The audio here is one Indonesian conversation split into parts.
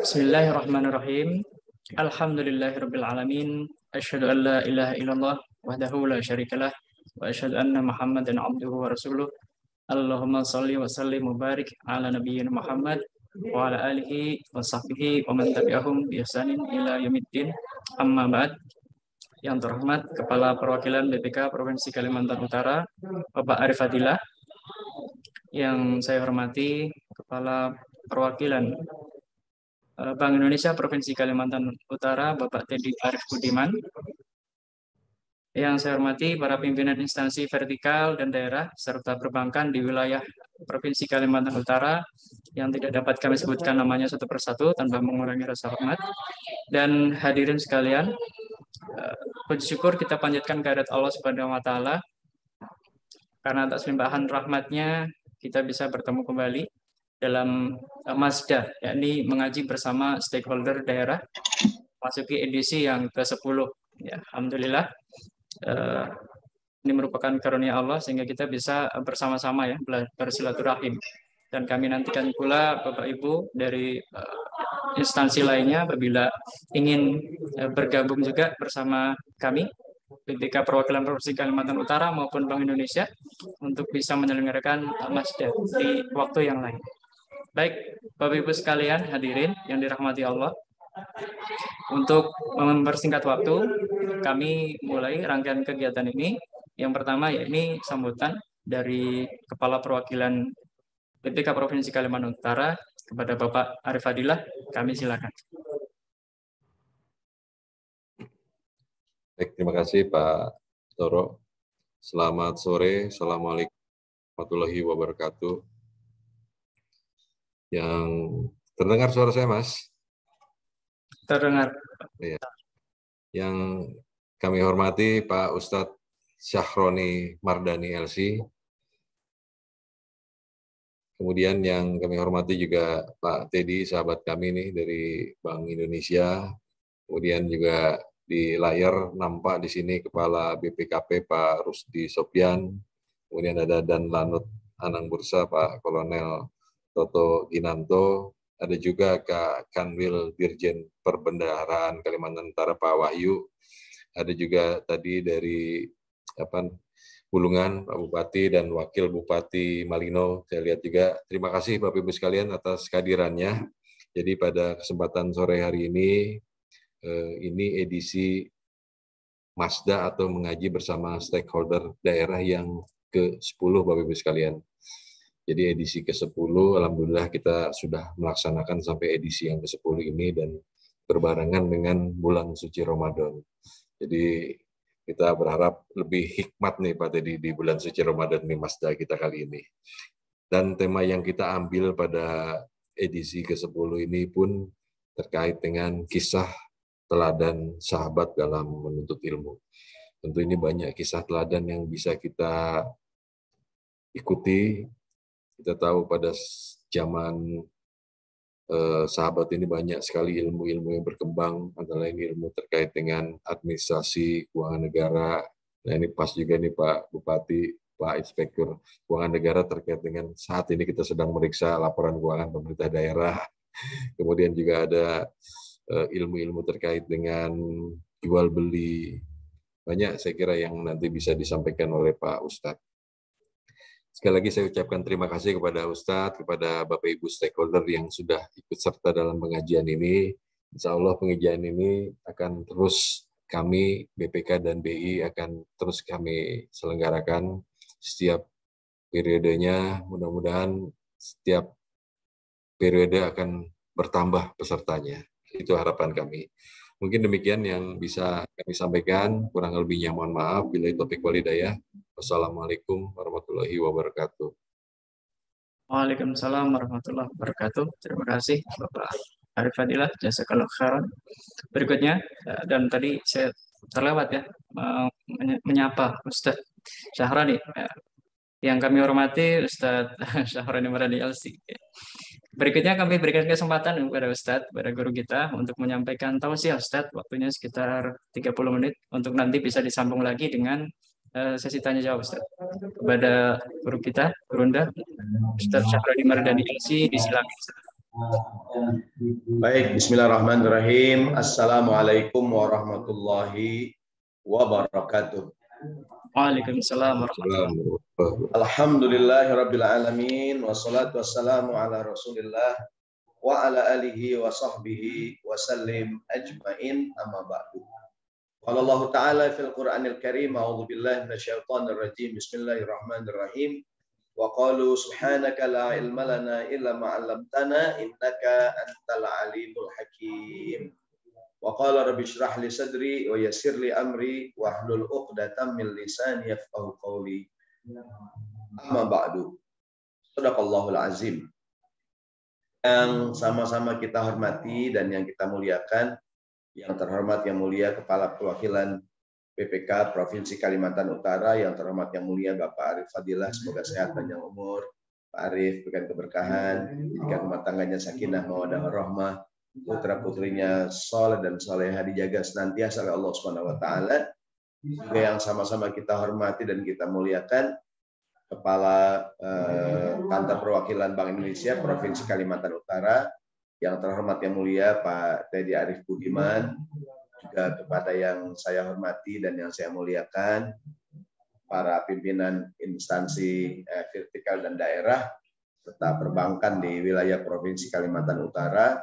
Bismillahirrahmanirrahim. Alhamdulillahirabbil alamin. Asyhadu an la ilaha illallah wahdahu la syarikalah wa asyhadu anna Muhammadan abduhu wa rasuluh. Allahumma shalli wa sallim wa barik ala nabiyyina Muhammad wa ala alihi wa sahbihi wa man tabi'ahum bi ihsanin ila yaumiddin. Amma ba'd. Yang terhormat Kepala Perwakilan BPK Provinsi Kalimantan Utara, Bapak Arif Fadilah. Yang saya hormati Kepala Perwakilan Bank Indonesia Provinsi Kalimantan Utara, Bapak Teddy Arif Budiman. Yang saya hormati para pimpinan instansi vertikal dan daerah serta perbankan di wilayah Provinsi Kalimantan Utara yang tidak dapat kami sebutkan namanya satu persatu tanpa mengurangi rasa hormat. Dan hadirin sekalian, puji syukur kita panjatkan kehadirat Allah Subhanahu wa taala karena atas limpahan rahmatnya kita bisa bertemu kembali dalam Masda, yakni mengaji bersama stakeholder daerah, masuki edisi yang ke-10. Ya, alhamdulillah, ini merupakan karunia Allah sehingga kita bisa bersama-sama ya bersilaturahim. Dan kami nantikan pula Bapak Ibu dari instansi lainnya apabila ingin bergabung juga bersama kami, BPK Perwakilan Provinsi Kalimantan Utara maupun Bank Indonesia, untuk bisa menyelenggarakan Masda di waktu yang lain. Baik, Bapak Ibu sekalian hadirin yang dirahmati Allah, untuk mempersingkat waktu, kami mulai rangkaian kegiatan ini. Yang pertama yakni sambutan dari Kepala Perwakilan BPK Provinsi Kalimantan Utara kepada Bapak Arif Fadilah. Kami silakan. Baik, terima kasih Pak Toro. Selamat sore, Assalamualaikum warahmatullahi wabarakatuh. Yang terdengar suara saya, Mas? Terdengar. Ya. Yang kami hormati Pak Ustadz Syahroni Mardani LC. Kemudian yang kami hormati juga Pak Teddy, sahabat kami nih dari Bank Indonesia. Kemudian juga di layar nampak di sini Kepala BPKP Pak Rusdi Sopyan. Kemudian ada Dan Lanut Anang Bursa Pak Kolonel Toto Ginanto, ada juga Kak Kanwil Dirjen Perbendaharaan Kalimantan Utara Pak Wahyu, ada juga tadi dari Bulungan Pak Bupati dan Wakil Bupati Malino. Saya lihat juga. Terima kasih Bapak Ibu sekalian atas kehadirannya. Jadi pada kesempatan sore hari ini edisi Masda atau mengaji bersama stakeholder daerah yang ke-10 Bapak Ibu sekalian. Jadi edisi ke-10, alhamdulillah kita sudah melaksanakan sampai edisi yang ke-10 ini dan berbarengan dengan bulan suci Ramadan. Jadi kita berharap lebih hikmat nih Pak Teddy di bulan suci Ramadan ini Masda kita kali ini. Dan tema yang kita ambil pada edisi ke-10 ini pun terkait dengan kisah teladan sahabat dalam menuntut ilmu. Tentu ini banyak kisah teladan yang bisa kita ikuti. Kita tahu pada zaman sahabat ini banyak sekali ilmu-ilmu yang berkembang, antara lain ilmu terkait dengan administrasi, keuangan negara. Nah ini pas juga nih Pak Bupati, Pak Inspektur Keuangan Negara terkait dengan saat ini kita sedang meriksa laporan keuangan pemerintah daerah. Kemudian juga ada ilmu-ilmu terkait dengan jual beli. Banyak saya kira yang nanti bisa disampaikan oleh Pak Ustadz. Sekali lagi saya ucapkan terima kasih kepada Ustadz, kepada Bapak Ibu stakeholder yang sudah ikut serta dalam pengajian ini. Insya Allah pengajian ini akan terus kami, BPK dan BI akan terus kami selenggarakan setiap periodenya. Mudah-mudahan setiap periode akan bertambah pesertanya. Itu harapan kami. Mungkin demikian yang bisa kami sampaikan. Kurang lebihnya mohon maaf. Billahi taufiq wal hidayah. Wassalamualaikum warahmatullahi wabarakatuh. Waalaikumsalam warahmatullahi wabarakatuh. Terima kasih Bapak Arif Fadilah, jazakallahu khairan. Berikutnya, dan tadi saya terlewat ya menyapa Ustadz Syahroni. Yang kami hormati Ustadz Syahroni Mardani LC. Berikutnya kami berikan kesempatan kepada Ustadz, kepada guru kita untuk menyampaikan tausiah Ustadz, waktunya sekitar 30 menit untuk nanti bisa disambung lagi dengan sesi tanya jawab Ustaz. Kepada guru kita, Gurunda, Ustaz Syahroni Mardani LC, disilakan. Baik, bismillahirrahmanirrahim. Assalamualaikum warahmatullahi wabarakatuh. Waalaikumsalam warahmatullahi Assalamualaikum. Alhamdulillahirabbil alamin wassalatu wassalamu ala Rasulillah wa ala alihi wa sahbihi wa sallim ajmain, amma ba'du. Qala Allah Ta'ala fil Qur'anil Karim, a'udzu billahi minasyaitonir rajim. Bismillahirrahmanirrahim. Wa qalu subhanaka la ilma lana illa ma 'allamtana innaka antal alimul hakim. Wa qala rabbi shrah li sadri wa yassir li amri wahlul 'uqdatam min lisani yafqahu qawli. Amma ba'du. Shadaqallahul azim. Yang sama-sama kita hormati dan yang kita muliakan, yang terhormat yang mulia Kepala Perwakilan PPK Provinsi Kalimantan Utara, yang terhormat yang mulia Bapak Arif Fadilah, semoga sehat panjang umur. Pak Arif berikan keberkahan, jadikan rumah tangganya sakinah mawaddah warahmah, putra-putrinya soleh dan soleha dijaga senantiasa oleh Allah Subhanahu wa taala. Juga yang sama-sama kita hormati dan kita muliakan Kepala Kantor Perwakilan Bank Indonesia Provinsi Kalimantan Utara, yang terhormat yang mulia Pak Teddy Arif Budiman, juga kepada yang saya hormati dan yang saya muliakan para pimpinan instansi vertikal dan daerah serta perbankan di wilayah Provinsi Kalimantan Utara,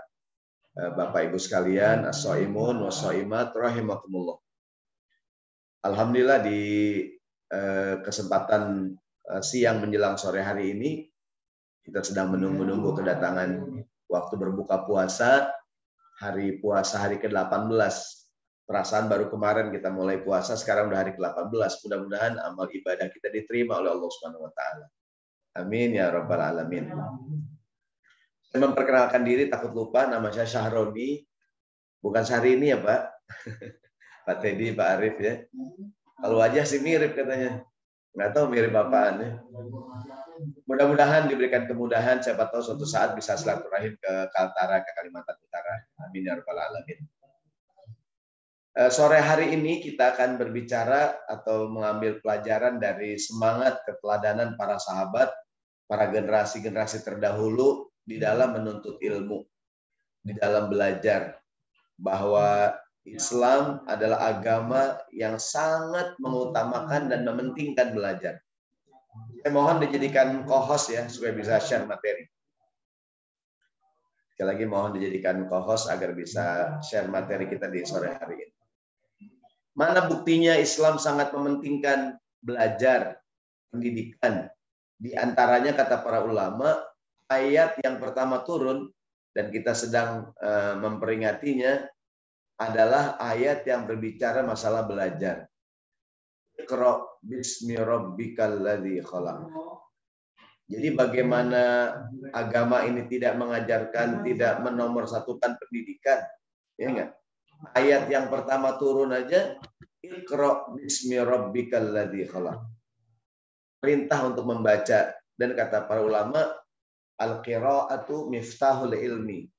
Bapak Ibu sekalian, as-shaimun was-shaimat rahimakumullah. Alhamdulillah di kesempatan siang menjelang sore hari ini kita sedang menunggu kedatangan waktu berbuka puasa, hari puasa hari ke-18. Perasaan baru kemarin kita mulai puasa, sekarang udah hari ke-18. Mudah-mudahan amal ibadah kita diterima oleh Allah Subhanahu wa taala. Amin ya rabbal alamin. Saya memperkenalkan diri, takut lupa, nama saya Syahroni. Bukan Syahrini ya, Pak. Pak Teddy, Pak Arif ya. Kalau wajah sih mirip katanya. Nggak tahu mirip apaan ya. Mudah-mudahan diberikan kemudahan, siapa tahu suatu saat bisa silaturahim ke Kaltara, ke Kalimantan Utara. Amin ya rabbal alamin. Sore hari ini kita akan berbicara atau mengambil pelajaran dari semangat keteladanan para sahabat, para generasi-generasi terdahulu di dalam menuntut ilmu, di dalam belajar, bahwa Islam adalah agama yang sangat mengutamakan dan mementingkan belajar. Saya mohon dijadikan co-host ya, supaya bisa share materi. Sekali lagi mohon dijadikan co-host agar bisa share materi kita di sore hari ini. Mana buktinya Islam sangat mementingkan belajar, pendidikan. Di antaranya kata para ulama, ayat yang pertama turun dan kita sedang memperingatinya adalah ayat yang berbicara masalah belajar. Iqra bismi rabbikal ladzi khalaq. Jadi bagaimana agama ini tidak mengajarkan, tidak menomorsatukan pendidikan, ya enggak? Ayat yang pertama turun aja, Iqra bismi rabbikal ladzi khalaq. Perintah untuk membaca, dan kata para ulama, al-qira'atu miftahul ilmi.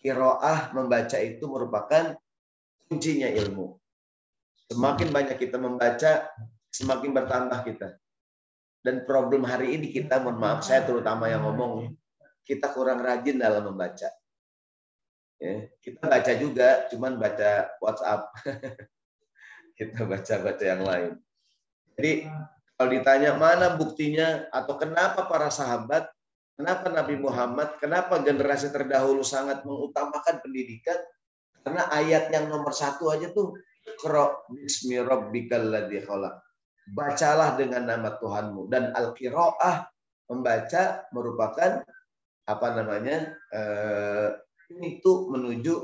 Qira'ah membaca itu merupakan kuncinya ilmu. Semakin banyak kita membaca, semakin bertambah kita. Dan problem hari ini kita, mohon maaf saya terutama yang ngomong, kita kurang rajin dalam membaca. Ya, kita baca juga, cuman baca WhatsApp. Kita baca-baca yang lain. Jadi kalau ditanya mana buktinya atau kenapa para sahabat, kenapa Nabi Muhammad, kenapa generasi terdahulu sangat mengutamakan pendidikan? Karena ayat yang nomor 1 aja tuh, Iqra bismi rabbikal ladzi khalaq. Bacalah dengan nama Tuhanmu. Dan al-qiraah, membaca merupakan apa namanya? Itu menuju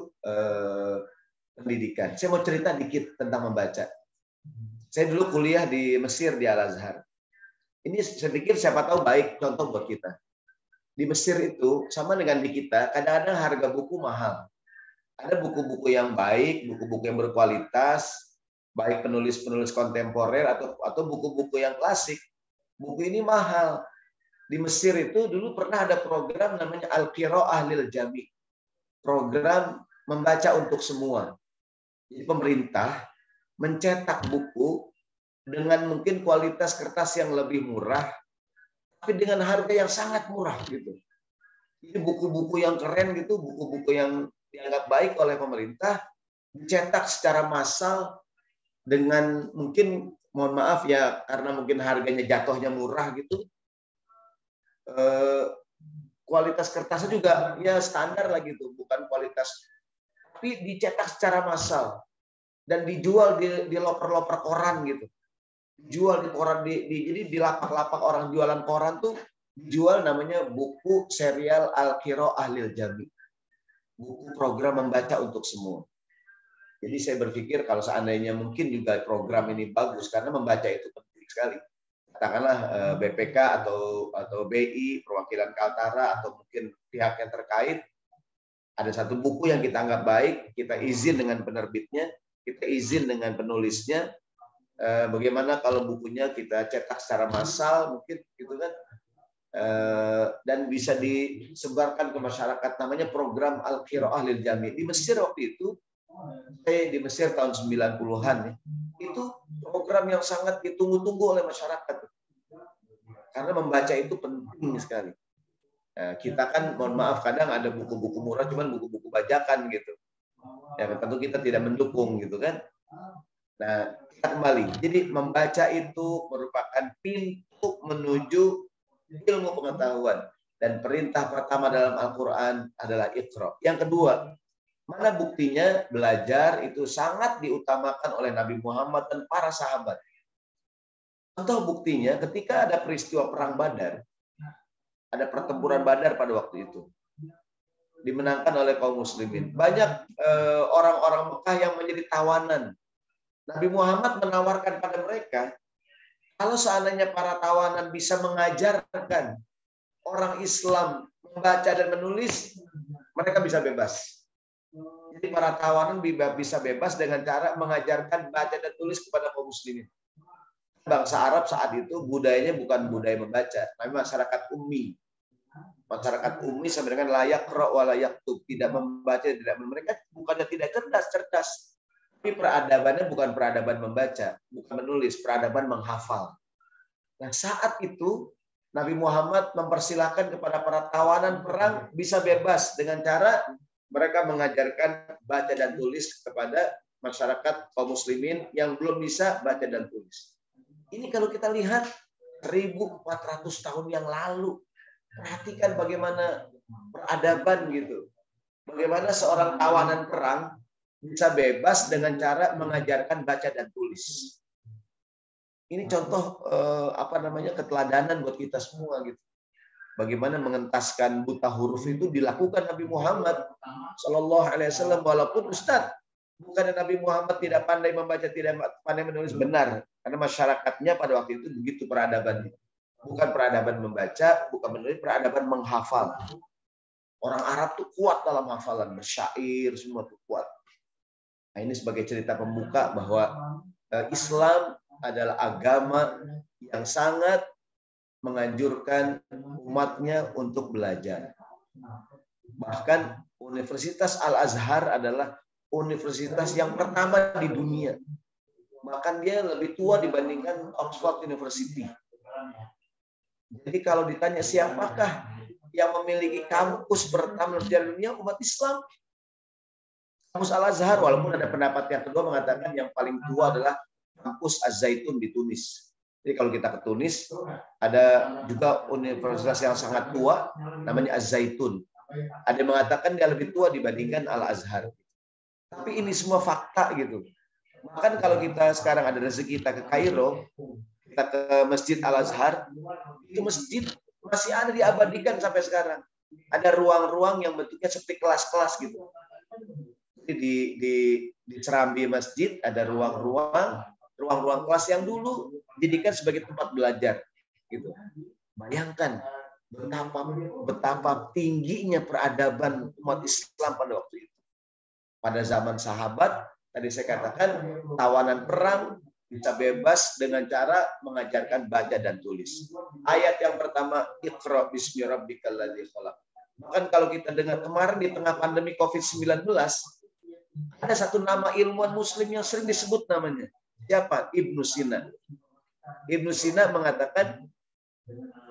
pendidikan. Saya mau cerita dikit tentang membaca. Saya dulu kuliah di Mesir, di Al-Azhar. Ini saya pikir siapa tahu baik contoh buat kita. Di Mesir itu sama dengan di kita, kadang-kadang harga buku mahal. Ada buku-buku yang baik, buku-buku yang berkualitas, baik penulis-penulis kontemporer atau buku-buku yang klasik. Buku ini mahal. Di Mesir itu dulu pernah ada program namanya Al-Qira'ah lil Jami'. Program membaca untuk semua. Jadi pemerintah mencetak buku dengan mungkin kualitas kertas yang lebih murah, tapi dengan harga yang sangat murah gitu. Jadi buku-buku yang keren gitu, buku-buku yang dianggap baik oleh pemerintah, dicetak secara massal dengan mungkin, mohon maaf ya, karena mungkin harganya jatuhnya murah gitu, kualitas kertasnya juga ya standar lah gitu, bukan kualitas, tapi dicetak secara massal dan dijual di loper-loper koran gitu, dijual di koran, jadi di lapak-lapak orang jualan koran tuh dijual, namanya buku serial Al-Qiraah Lil Jami, buku program membaca untuk semua. Jadi saya berpikir kalau seandainya mungkin juga program ini bagus, karena membaca itu penting sekali. Katakanlah BPK atau BI, perwakilan Kaltara, atau mungkin pihak yang terkait, ada satu buku yang kita anggap baik, kita izin dengan penerbitnya, kita izin dengan penulisnya. Bagaimana kalau bukunya kita cetak secara massal, mungkin gitu kan, dan bisa disebarkan ke masyarakat, namanya program Al-Qiraah Lil Jami. Di Mesir waktu itu, saya di Mesir tahun 90-an ya, itu program yang sangat ditunggu-tunggu oleh masyarakat, karena membaca itu penting sekali. Kita kan, mohon maaf, kadang ada buku-buku murah, cuman buku-buku bajakan gitu, ya tentu kita tidak mendukung gitu kan. Nah, kita kembali, jadi membaca itu merupakan pintu menuju ilmu pengetahuan, dan perintah pertama dalam Al-Quran adalah Iqra. Yang kedua, mana buktinya belajar itu sangat diutamakan oleh Nabi Muhammad dan para sahabat. Contoh buktinya ketika ada peristiwa perang Badar, ada pertempuran Badar pada waktu itu, dimenangkan oleh kaum muslimin. Banyak orang-orang Mekah yang menjadi tawanan. Nabi Muhammad menawarkan pada mereka, kalau seandainya para tawanan bisa mengajarkan orang Islam membaca dan menulis, mereka bisa bebas. Jadi para tawanan bisa bebas dengan cara mengajarkan baca dan tulis kepada kaum muslimin. Bangsa Arab saat itu budayanya bukan budaya membaca, tapi masyarakat ummi. Masyarakat ummi sampai dengan layak ro wa layak tub, tidak membaca, tidak, mereka bukannya tidak cerdas, tapi peradabannya bukan peradaban membaca, bukan menulis, peradaban menghafal. Nah, saat itu Nabi Muhammad mempersilahkan kepada para tawanan perang bisa bebas dengan cara mereka mengajarkan baca dan tulis kepada masyarakat kaum muslimin yang belum bisa baca dan tulis. Ini kalau kita lihat 1400 tahun yang lalu, perhatikan bagaimana peradaban gitu. Bagaimana seorang tawanan perang bisa bebas dengan cara mengajarkan baca dan tulis. Ini contoh keteladanan buat kita semua gitu. Bagaimana mengentaskan buta huruf itu dilakukan Nabi Muhammad Shallallahu Alaihi Wasallam. Walaupun Ustadz, bukan Nabi Muhammad tidak pandai membaca, tidak pandai menulis, benar, karena masyarakatnya pada waktu itu begitu peradabannya. Bukan peradaban membaca, bukan menulis, peradaban menghafal. Orang Arab tuh kuat dalam hafalan, bersyair semua tuh kuat. Nah, ini sebagai cerita pembuka bahwa Islam adalah agama yang sangat menganjurkan umatnya untuk belajar. Bahkan Universitas Al-Azhar adalah universitas yang pertama di dunia. Bahkan dia lebih tua dibandingkan Oxford University. Jadi kalau ditanya siapakah yang memiliki kampus pertama di dunia, umat Islam. Kampus Al-Azhar, walaupun ada pendapat yang kedua mengatakan yang paling tua adalah kampus Az-Zaitun di Tunis. Jadi kalau kita ke Tunis, ada juga universitas yang sangat tua, namanya Az-Zaitun. Ada yang mengatakan dia lebih tua dibandingkan Al-Azhar. Tapi ini semua fakta gitu. Bahkan kalau kita sekarang ada rezeki kita ke Kairo, kita ke Masjid Al-Azhar, itu masjid masih ada diabadikan sampai sekarang. Ada ruang-ruang yang bentuknya seperti kelas-kelas gitu. Jadi di serambi masjid ada ruang-ruang kelas yang dulu dijadikan sebagai tempat belajar gitu. Bayangkan betapa tingginya peradaban umat Islam pada waktu itu. Pada zaman sahabat, tadi saya katakan tawanan perang bisa bebas dengan cara mengajarkan baca dan tulis. Ayat yang pertama, Iqra bismi rabbikal ladzi khalaq. Bahkan kalau kita dengar kemarin di tengah pandemi COVID-19, ada satu nama ilmuwan muslim yang sering disebut namanya. Siapa? Ibnu Sina. Ibnu Sina mengatakan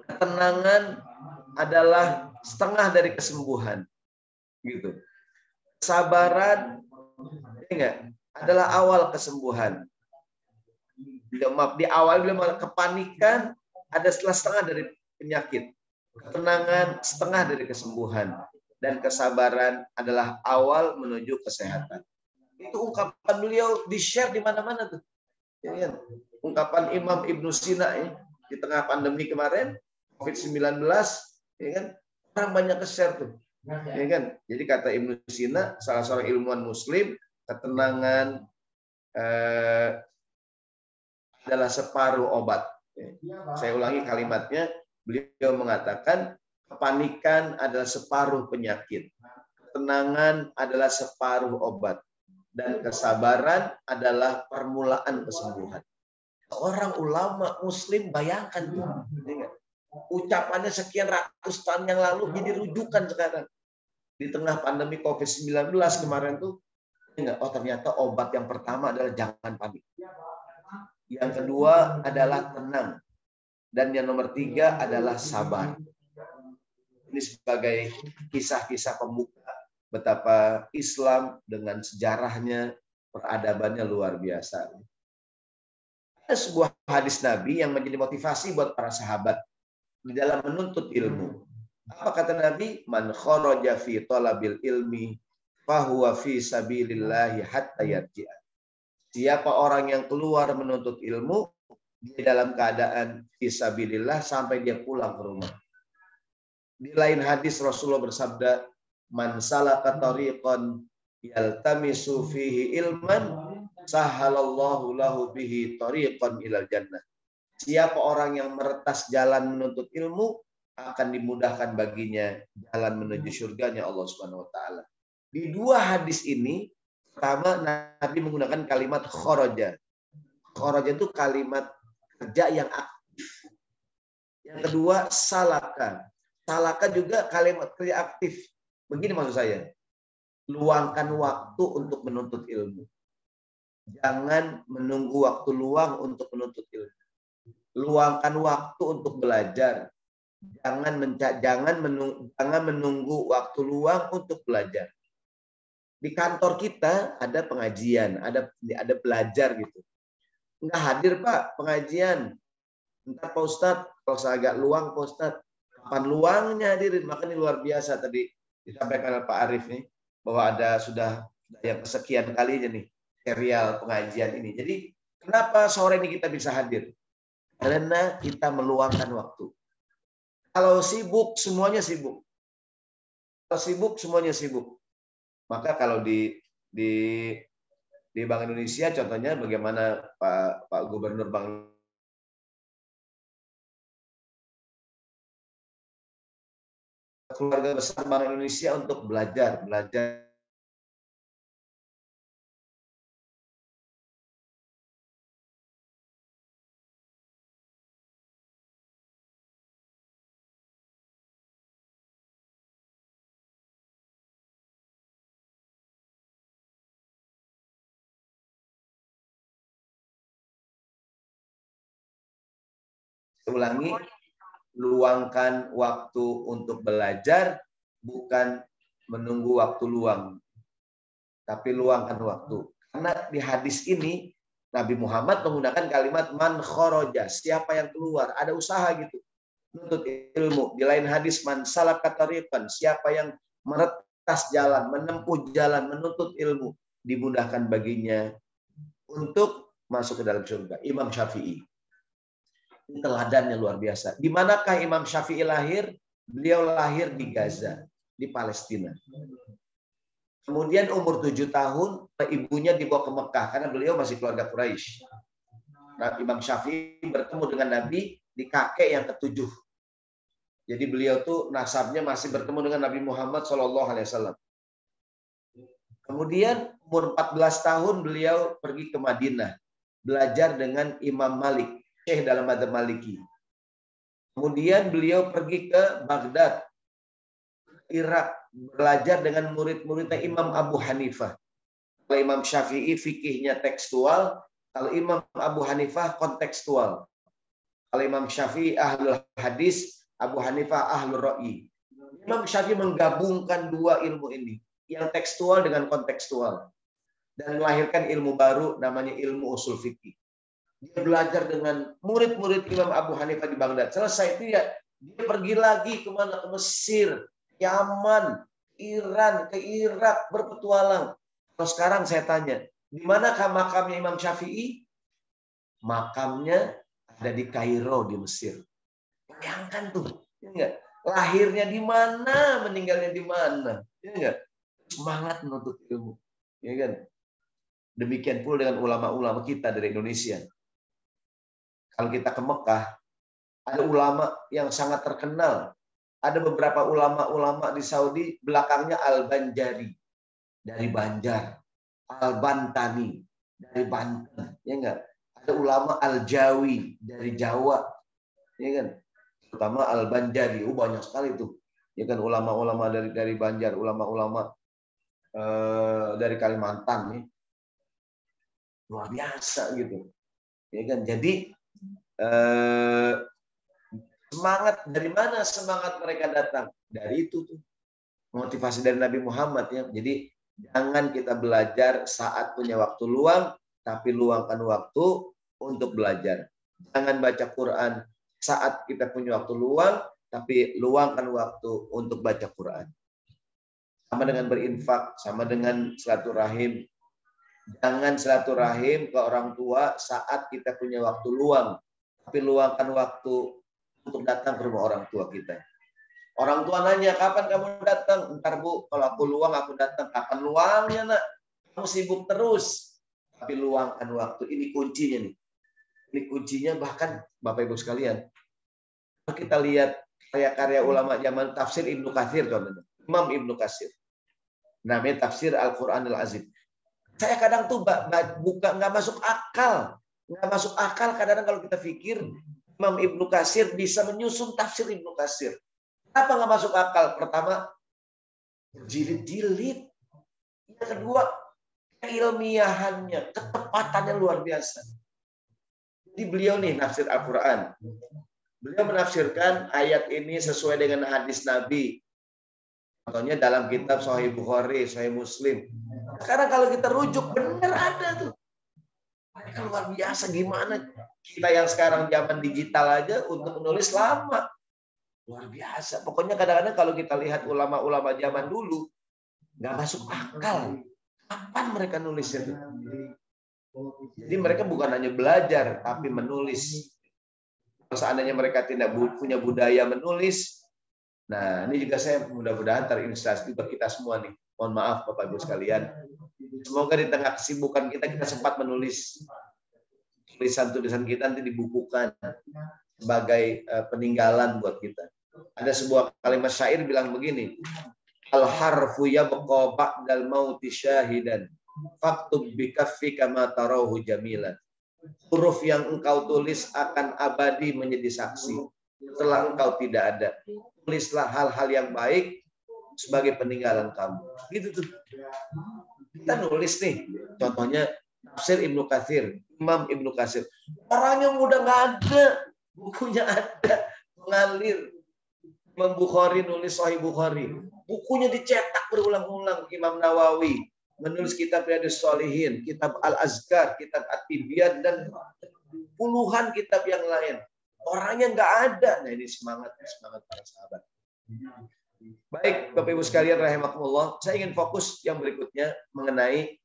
ketenangan adalah setengah dari kesembuhan. Gitu. Kesabaran adalah awal kesembuhan. Di awal beliau kepanikan ada setengah dari penyakit. Ketenangan setengah dari kesembuhan. Dan kesabaran adalah awal menuju kesehatan. Itu ungkapan beliau di-share di mana-mana tuh. Ya, kan? Ungkapan Imam Ibnu Sina di tengah pandemi kemarin, COVID-19, ya kan? Orang banyak ke-share tuh. Ya kan? Jadi kata Ibnu Sina, salah seorang ilmuwan muslim, ketenangan adalah separuh obat. Saya ulangi kalimatnya, beliau mengatakan kepanikan adalah separuh penyakit. Ketenangan adalah separuh obat. Dan kesabaran adalah permulaan kesembuhan. Orang ulama muslim bayangkan tuh. Ucapannya sekian ratus tahun yang lalu jadi rujukan sekarang. Di tengah pandemi COVID-19 kemarin tuh, oh ternyata obat yang pertama adalah jangan panik. Yang kedua adalah tenang. Dan yang nomor 3 adalah sabar. Ini sebagai kisah-kisah pembuka betapa Islam dengan sejarahnya, peradabannya luar biasa. Ada sebuah hadis Nabi yang menjadi motivasi buat para sahabat di dalam menuntut ilmu. Apa kata Nabi? Man kharaja fi talabil ilmi fahuwa fi sabilillahi hatta yarji'a. Siapa orang yang keluar menuntut ilmu, dia dalam keadaan fi sabilillah sampai dia pulang ke rumah. Di lain hadis Rasulullah bersabda, man salaka tariqan yaltamisu fihi ilman sahalallahu lahu bihi tariqan ilal jannah. Siapa orang yang meretas jalan menuntut ilmu, akan dimudahkan baginya jalan menuju surganya Allah Subhanahu wa taala. Di 2 hadis ini, pertama Nabi menggunakan kalimat kharaja. Kharaja itu kalimat kerja yang aktif. Yang kedua salaka. Salaka juga kalimat kerja aktif. Begini maksud saya. Luangkan waktu untuk menuntut ilmu. Jangan menunggu waktu luang untuk menuntut ilmu. Luangkan waktu untuk belajar. Jangan menunggu waktu luang untuk belajar. Di kantor kita ada pengajian, ada belajar gitu. Enggak hadir Pak pengajian. Entar Pak Ustadz, kalau saya agak luang Pak Ustadz. Kapan luangnya hadirin? Makanya luar biasa tadi disampaikan oleh Pak Arif nih, bahwa ada sudah yang kesekian kalinya nih serial pengajian ini. Jadi kenapa sore ini kita bisa hadir? Karena kita meluangkan waktu. Kalau sibuk, semuanya sibuk. Kalau sibuk, semuanya sibuk. Maka kalau di Bank Indonesia, contohnya bagaimana Pak Gubernur Bank keluarga besar Bank Indonesia untuk belajar. Saya ulangi, luangkan waktu untuk belajar, bukan menunggu waktu luang. Tapi luangkan waktu. Karena di hadis ini, Nabi Muhammad menggunakan kalimat man kharaja, siapa yang keluar, ada usaha gitu. Menuntut ilmu. Di lain hadis, man salaka tariqan, siapa yang meretas jalan, menempuh jalan, menuntut ilmu, dimudahkan baginya untuk masuk ke dalam surga. Imam Syafi'i. Teladannya luar biasa. Di manakah Imam Syafi'i lahir? Beliau lahir di Gaza, di Palestina. Kemudian umur 7 tahun, ibunya dibawa ke Mekah karena beliau masih keluarga Quraisy. Nah, Imam Syafi'i bertemu dengan Nabi di kakek yang ke-7. Jadi beliau tuh nasabnya masih bertemu dengan Nabi Muhammad SAW. Kemudian umur 14 tahun beliau pergi ke Madinah, belajar dengan Imam Malik, Syekh dalam madzhab Maliki. Kemudian beliau pergi ke Baghdad, Irak, belajar dengan murid-muridnya Imam Abu Hanifah. Kalau Imam Syafi'i fikihnya tekstual, kalau Imam Abu Hanifah kontekstual. Kalau Imam Syafi'i ahlul hadis, Abu Hanifah ahlul ra'i. Imam Syafi'i menggabungkan dua ilmu ini, yang tekstual dengan kontekstual, dan melahirkan ilmu baru namanya ilmu usul fikih. Dia belajar dengan murid-murid Imam Abu Hanifah di Baghdad. Selesai itu ya, dia pergi lagi kemana? Ke Mesir, Yaman, Iran, ke Irak, berpetualang. Kalau sekarang saya tanya, di manakah makamnya Imam Syafi'i? Makamnya ada di Kairo di Mesir. Bayangkan tuh, ya enggak? Lahirnya di mana, meninggalnya di mana, ya enggak? Semangat menuntut ilmu, ya kan? Demikian pula dengan ulama-ulama kita dari Indonesia. Kalau kita ke Mekah, ada ulama yang sangat terkenal. Ada beberapa ulama-ulama di Saudi, belakangnya Al-Banjari dari Banjar, Al-Bantani dari Banten, ya enggak? Ada ulama Al-Jawi dari Jawa, ya kan? Terutama Al-Banjari, banyak sekali tuh, ya kan, ulama-ulama dari Banjar, ulama-ulama dari Kalimantan, nih, luar biasa gitu, ya kan? Jadi semangat dari mana semangat mereka datang? Dari itu tuh, motivasi dari Nabi Muhammad, ya. Jadi jangan kita belajar saat punya waktu luang, tapi luangkan waktu untuk belajar. Jangan baca Quran saat kita punya waktu luang, tapi luangkan waktu untuk baca Quran. Sama dengan berinfak, sama dengan silaturahim. Jangan silaturahim ke orang tua saat kita punya waktu luang, tapi luangkan waktu untuk datang ke rumah orang tua kita. Orang tua nanya, kapan kamu datang? Ntar Bu, kalau aku luang aku datang. Kapan luangnya nak? Kamu sibuk terus. Tapi luangkan waktu. Ini kuncinya nih. Ini kuncinya, bahkan Bapak Ibu sekalian. Kalau kita lihat karya-karya ulama zaman tafsir Ibnu Katsir, contohnya. Imam Ibnu Katsir. Namanya tafsir Al-Quran Al-Azim. Saya kadang tuh buka, nggak masuk akal. Nggak masuk akal kadang-kadang kalau kita pikir Imam Ibnu Katsir bisa menyusun tafsir Ibnu Katsir. Kenapa nggak masuk akal? Pertama, jilid-jilid. Yang kedua, keilmiahannya, ketepatannya luar biasa. Jadi beliau nih nafsir Al-Quran. Beliau menafsirkan ayat ini sesuai dengan hadis Nabi. Contohnya dalam kitab Sahih Bukhari, Sahih Muslim. Sekarang kalau kita rujuk, benar ada tuh. Mereka luar biasa, gimana kita yang sekarang zaman digital aja untuk menulis lama. Luar biasa. Pokoknya kadang-kadang kalau kita lihat ulama-ulama zaman dulu, nggak masuk akal. Kapan mereka nulis itu? Jadi mereka bukan hanya belajar, tapi menulis. Kalau seandainya mereka tidak punya budaya menulis, nah ini juga saya mudah-mudahan terinspirasi buat kita semua nih. Mohon maaf Bapak Ibu sekalian. Semoga di tengah kesibukan kita sempat menulis. Tulisan-tulisan kita nanti dibukukan sebagai peninggalan buat kita. Ada sebuah kalimat syair bilang begini, al-harfu yabqa ba'dal mauti syahidan faktub bikaffika ma tarahu jamilan. Huruf yang engkau tulis akan abadi menjadi saksi setelah engkau tidak ada. Tulislah hal-hal yang baik sebagai peninggalan kamu. Gitu tuh. Kita nulis nih, contohnya tafsir Ibnu Katsir, Imam Ibnu Katsir. Orangnya udah nggak ada, bukunya ada, mengalir. Imam Bukhari nulis Sahih Bukhari. Bukunya dicetak berulang-ulang. Imam Nawawi menulis kitab Riyadhus Shalihin, kitab Al-Azkar, kitab At-Tibyan, dan puluhan kitab yang lain. Orangnya nggak ada. Nah ini semangat para sahabat. Baik Bapak Ibu sekalian rahimakumullah, saya ingin fokus yang berikutnya mengenai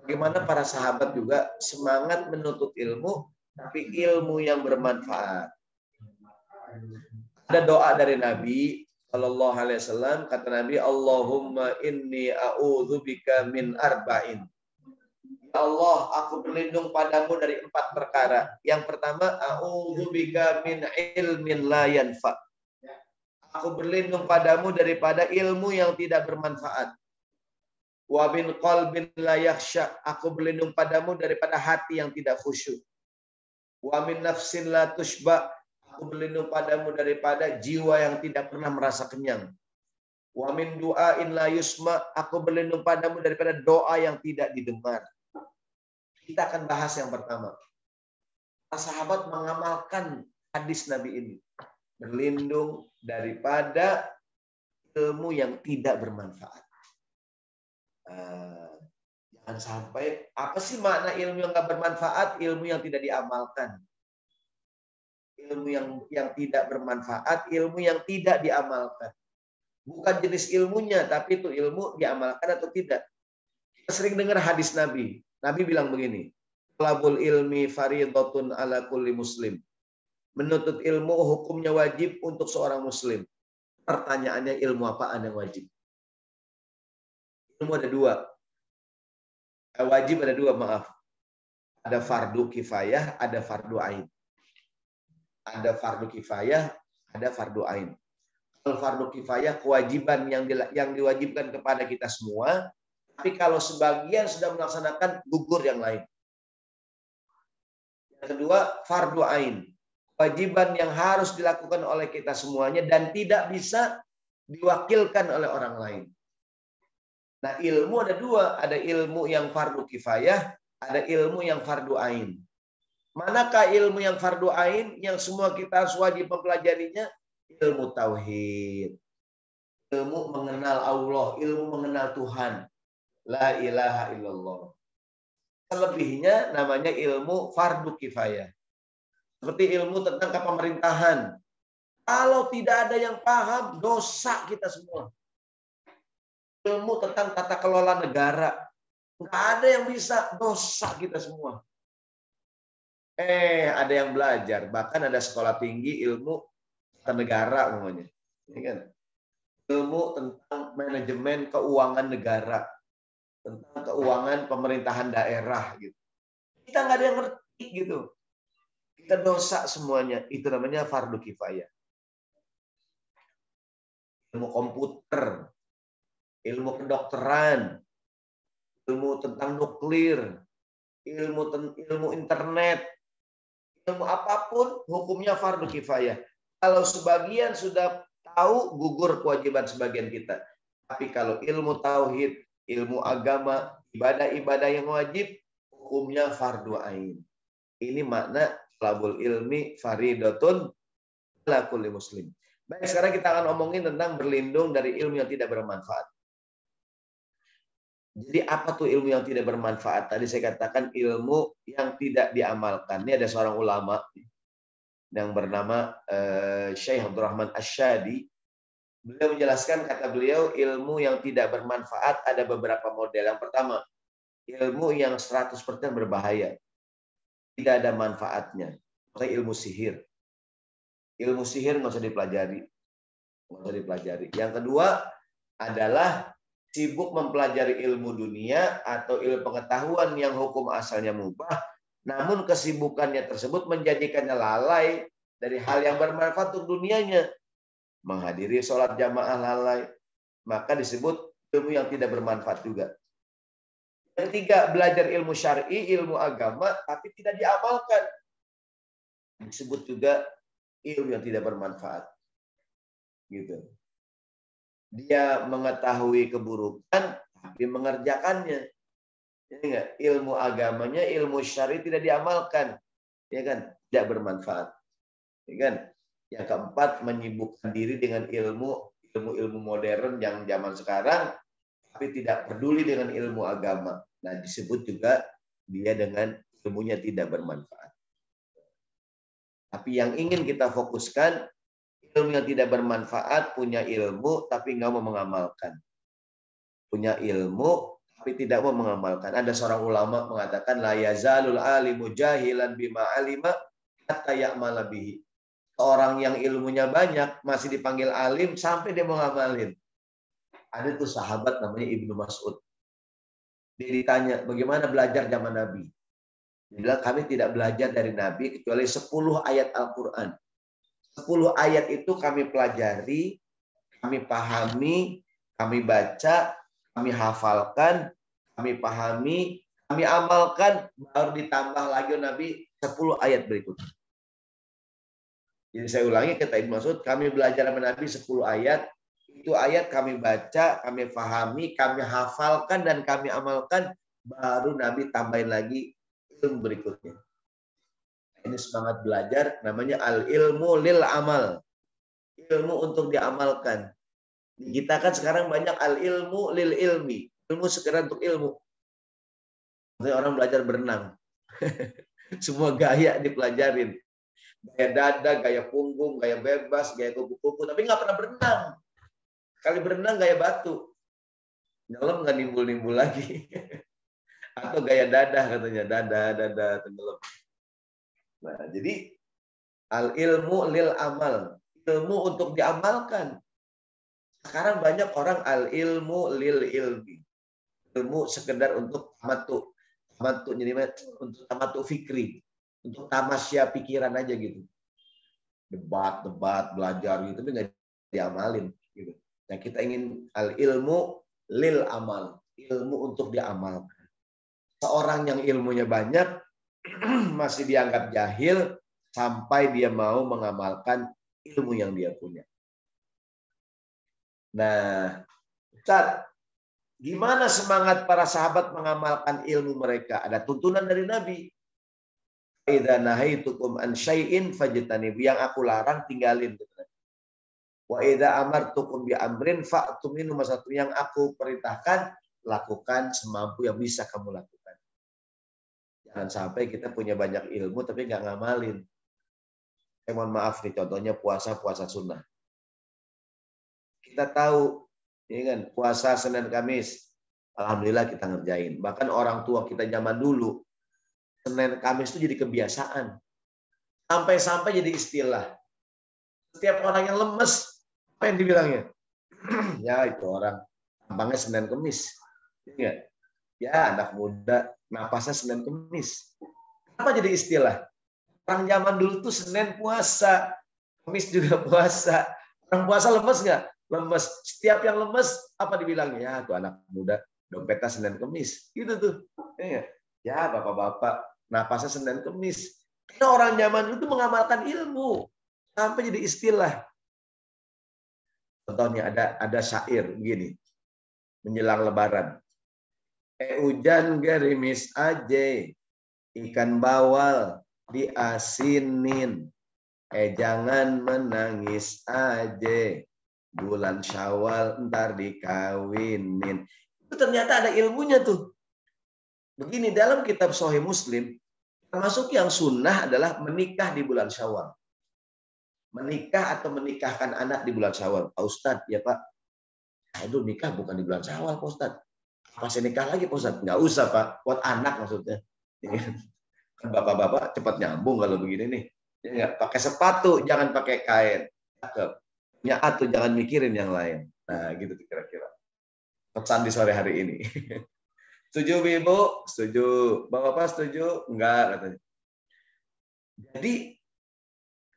bagaimana para sahabat juga semangat menuntut ilmu, tapi ilmu yang bermanfaat. Ada doa dari Nabi Shallallahu Alaihi Wasallam, kata Nabi, Allahumma inni a'udzubika min arba'in. Ya Allah, aku berlindung padamu dari 4 perkara. Yang pertama, a'udzubika min ilmin la yanfa. Aku berlindung padamu daripada ilmu yang tidak bermanfaat. Wa min qalbin la yakhsha. Aku berlindung padamu daripada hati yang tidak khusyuk. Wa min nafsin la tushba. Aku berlindung padamu daripada jiwa yang tidak pernah merasa kenyang. Wa min du'ain la yusma. Aku berlindung padamu daripada doa yang tidak didengar. Kita akan bahas yang pertama. Para sahabat mengamalkan hadis Nabi ini. Berlindung daripada ilmu yang tidak bermanfaat. Jangan sampai, apa sih makna ilmu yang nggak bermanfaat? Ilmu yang tidak diamalkan. Ilmu yang tidak bermanfaat, ilmu yang tidak diamalkan. Bukan jenis ilmunya, tapi itu ilmu diamalkan atau tidak. Kita sering dengar hadis Nabi. Nabi bilang begini, talabul ilmi fardhatun ala kulli muslim. Menuntut ilmu hukumnya wajib untuk seorang muslim. Pertanyaannya, ilmu apaan yang wajib? Ilmu ada dua. Wajib ada dua, maaf. Ada fardu kifayah, ada fardu ain. Ada fardu kifayah, ada fardu ain. Kalau fardu kifayah, kewajiban yang diwajibkan kepada kita semua. Tapi kalau sebagian sudah melaksanakan, gugur yang lain. Yang kedua, fardu ain. Kewajiban yang harus dilakukan oleh kita semuanya dan tidak bisa diwakilkan oleh orang lain. Nah, ilmu ada dua. Ada ilmu yang fardu kifayah, ada ilmu yang fardu ain. Manakah ilmu yang fardu ain yang semua kita harus wajib mempelajarinya? Ilmu tauhid. Ilmu mengenal Allah, ilmu mengenal Tuhan. La ilaha illallah. Selebihnya namanya ilmu fardu kifayah. Seperti ilmu tentang kepemerintahan. Kalau tidak ada yang paham, dosa kita semua. Ilmu tentang tata kelola negara. Nggak ada yang bisa, dosa kita semua. Ada yang belajar. Bahkan ada sekolah tinggi ilmu tata negara namanya. Ini kan? Ilmu tentang manajemen keuangan negara. Tentang keuangan pemerintahan daerah. Gitu. Kita nggak ada yang ngerti gitu. Kita dosa semuanya. Itu namanya fardu kifayah. Ilmu komputer. Ilmu kedokteran, ilmu tentang nuklir, ilmu internet, ilmu apapun hukumnya fardu kifayah. Kalau sebagian sudah tahu, gugur kewajiban sebagian kita. Tapi kalau ilmu tauhid, ilmu agama, ibadah-ibadah yang wajib, hukumnya fardu ain. Ini makna talabul ilmi fardhatun ala kulli muslim. Baik, sekarang kita akan ngomongin tentang berlindung dari ilmu yang tidak bermanfaat. Jadi apa tuh ilmu yang tidak bermanfaat? Tadi saya katakan ilmu yang tidak diamalkan. Ini ada seorang ulama yang bernama Syekh Abdurrahman Asyadi. Beliau menjelaskan, kata beliau, ilmu yang tidak bermanfaat ada beberapa model. Yang pertama, ilmu yang 100% berbahaya. Tidak ada manfaatnya. Kayak ilmu sihir. Ilmu sihir nggak usah dipelajari. Nggak usah dipelajari. Yang kedua adalah sibuk mempelajari ilmu dunia atau ilmu pengetahuan yang hukum asalnya mubah, namun kesibukannya tersebut menjadikannya lalai dari hal yang bermanfaat untuk dunianya. Menghadiri sholat jamaah lalai, maka disebut ilmu yang tidak bermanfaat juga. Yang ketiga, belajar ilmu syar'i, ilmu agama, tapi tidak diamalkan. Disebut juga ilmu yang tidak bermanfaat. Gitu. Dia mengetahui keburukan tapi mengerjakannya. Ini enggak, ilmu agamanya, ilmu syar'i tidak diamalkan. Ya kan? Tidak bermanfaat. Ya kan? Yang keempat, menyibukkan diri dengan ilmu modern yang zaman sekarang tapi tidak peduli dengan ilmu agama. Nah, disebut juga dia dengan ilmunya tidak bermanfaat. Tapi yang ingin kita fokuskan, ilmu yang tidak bermanfaat, punya ilmu tapi nggak mau mengamalkan. Punya ilmu tapi tidak mau mengamalkan. Ada seorang ulama mengatakan, la yazalul alimu jahilan bima alima hatta ya'mala bihi. Orang yang ilmunya banyak masih dipanggil alim sampai dia mau ngamalin. Ada tuh sahabat namanya Ibnu Mas'ud. Dia ditanya, bagaimana belajar zaman Nabi? Dia bilang, kami tidak belajar dari Nabi kecuali 10 ayat Al-Quran. 10 ayat itu kami pelajari, kami pahami, kami baca, kami hafalkan, kami pahami, kami amalkan, baru ditambah lagi Nabi 10 ayat berikutnya. Jadi saya ulangi, kata Ibnu Mas'ud, kami belajar sama Nabi 10 ayat, itu ayat kami baca, kami pahami, kami hafalkan, dan kami amalkan, baru Nabi tambahin lagi ilmu berikutnya. Ini semangat belajar, namanya al-ilmu lil amal. Ilmu untuk diamalkan. Kita kan sekarang banyak al-ilmu lil ilmi. Ilmu sekedar untuk ilmu. Maksudnya orang belajar berenang. Semua gaya dipelajarin. Gaya dada, gaya punggung, gaya bebas, gaya kupu-kupu. Tapi nggak pernah berenang. Kali berenang gaya batu. Nyelam nggak nimbul-nimbul lagi. Atau gaya dada katanya. Dada, tenggelam. Nah, jadi al-ilmu lil amal. Ilmu untuk diamalkan. Sekarang banyak orang al-ilmu lil ilmi. Ilmu sekedar untuk tamattu. Tamattu jadi untuk tamattu fikri. Untuk tamasya pikiran aja gitu. Debat, belajar gitu, tapi nggak diamalin. Gitu. Nah, kita ingin al-ilmu lil amal. Ilmu untuk diamalkan. Seorang yang ilmunya banyak, masih dianggap jahil, sampai dia mau mengamalkan ilmu yang dia punya. Nah, Ustaz, gimana semangat para sahabat mengamalkan ilmu mereka? Ada tuntunan dari Nabi. Idza nahaitukum an syai'in fajtanib. Yang aku larang tinggalin. Wa idza amartukum bi amrin fa'tu minhu masatu. Yang aku perintahkan lakukan semampu yang bisa kamu lakukan. Jangan sampai kita punya banyak ilmu tapi nggak ngamalin. Mohon maaf nih, contohnya puasa sunnah. Kita tahu, ini kan puasa Senin Kamis, alhamdulillah kita ngerjain. Bahkan orang tua kita zaman dulu, Senin Kamis itu jadi kebiasaan. Sampai-sampai jadi istilah. Setiap orang yang lemes, apa yang dibilangnya? Ya itu orang tampangnya Senin Kamis. Ya anak muda, napasnya Senin Kamis. Apa jadi istilah? Orang zaman dulu tuh Senin puasa, Kamis juga puasa. Orang puasa lemes nggak? Lemes. Setiap yang lemes, apa dibilangnya? Ya, tuh anak muda, dompetnya Senin Kemis. Gitu tuh. Ya, bapak-bapak, napasnya Senin Kemis. Karena orang zaman dulu tuh mengamalkan ilmu. Sampai jadi istilah. Contohnya ada syair begini. Menjelang lebaran. Hujan gerimis aje, ikan bawal diasinin. Jangan menangis aje. Bulan Syawal ntar dikawinin. Itu ternyata ada ilmunya tuh. Begini, dalam kitab Sahih Muslim, termasuk yang sunnah adalah menikah di bulan Syawal. Menikah atau menikahkan anak di bulan Syawal. Pak Ustadz, ya Pak. Aduh, nikah bukan di bulan Syawal, Pak Ustadz. Pas nikah lagi, Pak Ustadz. Nggak usah, Pak. Buat anak maksudnya. Bapak-bapak cepat nyambung kalau begini nih. Ya, pakai sepatu, jangan pakai kain. Punya atau jangan mikirin yang lain. Nah, gitu kira-kira. Pesan di sore hari ini. Setuju, Ibu? Setuju. Bapak-bapak setuju? Enggak, katanya. Jadi,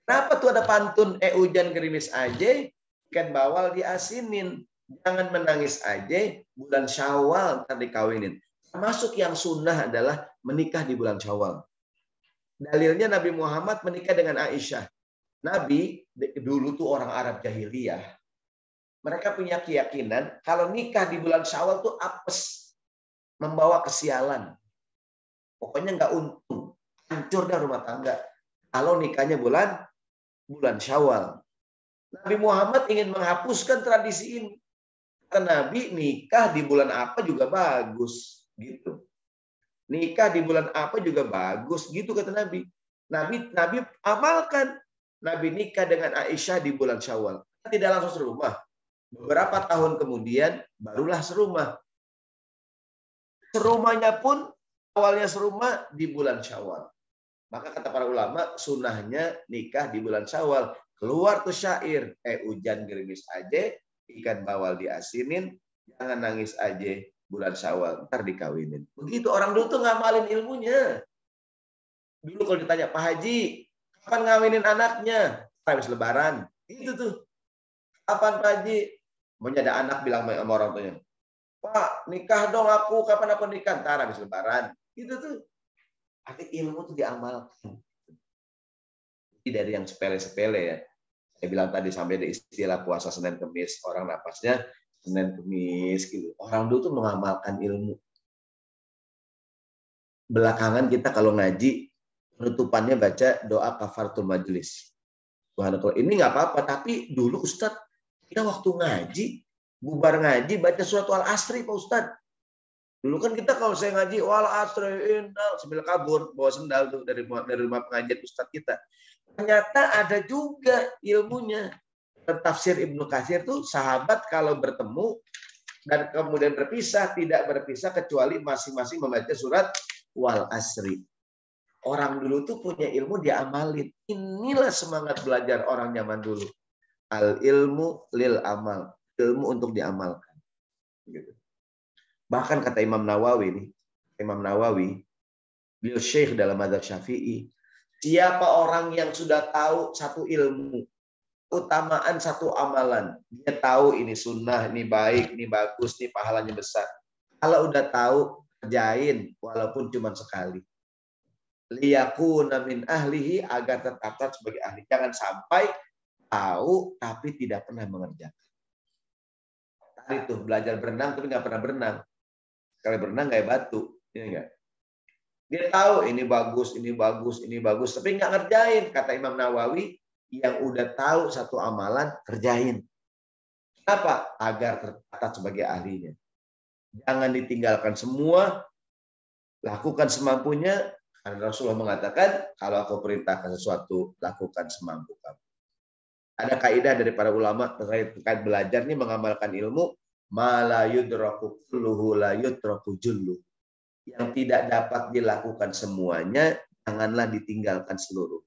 kenapa tuh ada pantun hujan gerimis aja, ikan bawal diasinin. Jangan menangis aja, bulan Syawal ntar dikawinin. Termasuk yang sunnah adalah menikah di bulan Syawal. Dalilnya Nabi Muhammad menikah dengan Aisyah. Nabi dulu tuh orang Arab jahiliyah. Mereka punya keyakinan kalau nikah di bulan Syawal tuh apes, membawa kesialan. Pokoknya nggak untung, hancur dah rumah tangga. Kalau nikahnya bulan Syawal. Nabi Muhammad ingin menghapuskan tradisi ini. Kata Nabi, nikah di bulan apa juga bagus, gitu. Nikah di bulan apa juga bagus, gitu kata Nabi. Nabi amalkan. Nabi nikah dengan Aisyah di bulan Syawal. Tidak langsung serumah. Beberapa tahun kemudian barulah serumah. Serumahnya pun awalnya serumah di bulan Syawal. Maka kata para ulama, sunnahnya nikah di bulan Syawal. Keluar tuh syair, hujan gerimis aja, ikan bawal diasinin, jangan nangis aja, bulan Syawal, ntar dikawinin. Begitu orang dulu tuh ngamalin ilmunya. Dulu kalau ditanya, Pak Haji, kapan ngawinin anaknya? Habis lebaran. Itu tuh. Kapan Pak Haji? Maunya ada anak bilang sama orang tuanya. Pak, nikah dong aku. Kapan aku nikah? Ntar habis lebaran. Itu tuh. Arti ilmu tuh diamalkan. Jadi dari yang sepele-sepele ya. Saya bilang tadi sampai ada istilah puasa Senin Kemis. Orang napasnya Senin Kemis. Gitu. Orang dulu tuh mengamalkan ilmu. Belakangan kita kalau ngaji, penutupannya baca doa kafaratul majelis. Ini nggak apa-apa, tapi dulu Ustadz, kita waktu ngaji bubar ngaji baca surat Wal Asri Pak Ustadz. Dulu kan kita kalau saya ngaji Wal Asri sambil kabur bawa sendal tuh dari rumah pengajian Ustadz kita. Ternyata ada juga ilmunya. Tafsir Ibnu Katsir tuh sahabat kalau bertemu dan kemudian berpisah tidak berpisah kecuali masing-masing membaca surat Wal Asri. Orang dulu tuh punya ilmu diamalin. Inilah semangat belajar orang zaman dulu. Al ilmu lil amal. Ilmu untuk diamalkan. Gitu. Bahkan kata Imam Nawawi beliau syekh dalam mazhab Syafi'i, siapa orang yang sudah tahu satu ilmu, utamaan satu amalan, dia tahu ini sunnah, ini baik, ini bagus, ini pahalanya besar. Kalau udah tahu, kerjain walaupun cuma sekali. Liyakuna min ahlihi, agar tercatat sebagai ahli. Jangan sampai tahu tapi tidak pernah mengerjakan. Tadi tuh belajar berenang tapi nggak pernah berenang. Sekali berenang kayak batu, ya enggak? Dia tahu ini bagus, ini bagus, ini bagus, tapi nggak ngerjain. Kata Imam Nawawi, yang udah tahu satu amalan, kerjain. Kenapa? Agar tercatat sebagai ahlinya. Jangan ditinggalkan semua, lakukan semampunya. Karena Rasulullah mengatakan, kalau aku perintahkan sesuatu, lakukan semampu kamu. Ada kaidah dari para ulama terkait belajar ini mengamalkan ilmu, ma la yudraku kulluhu la yudraku jullu. Yang tidak dapat dilakukan semuanya, janganlah ditinggalkan seluruh.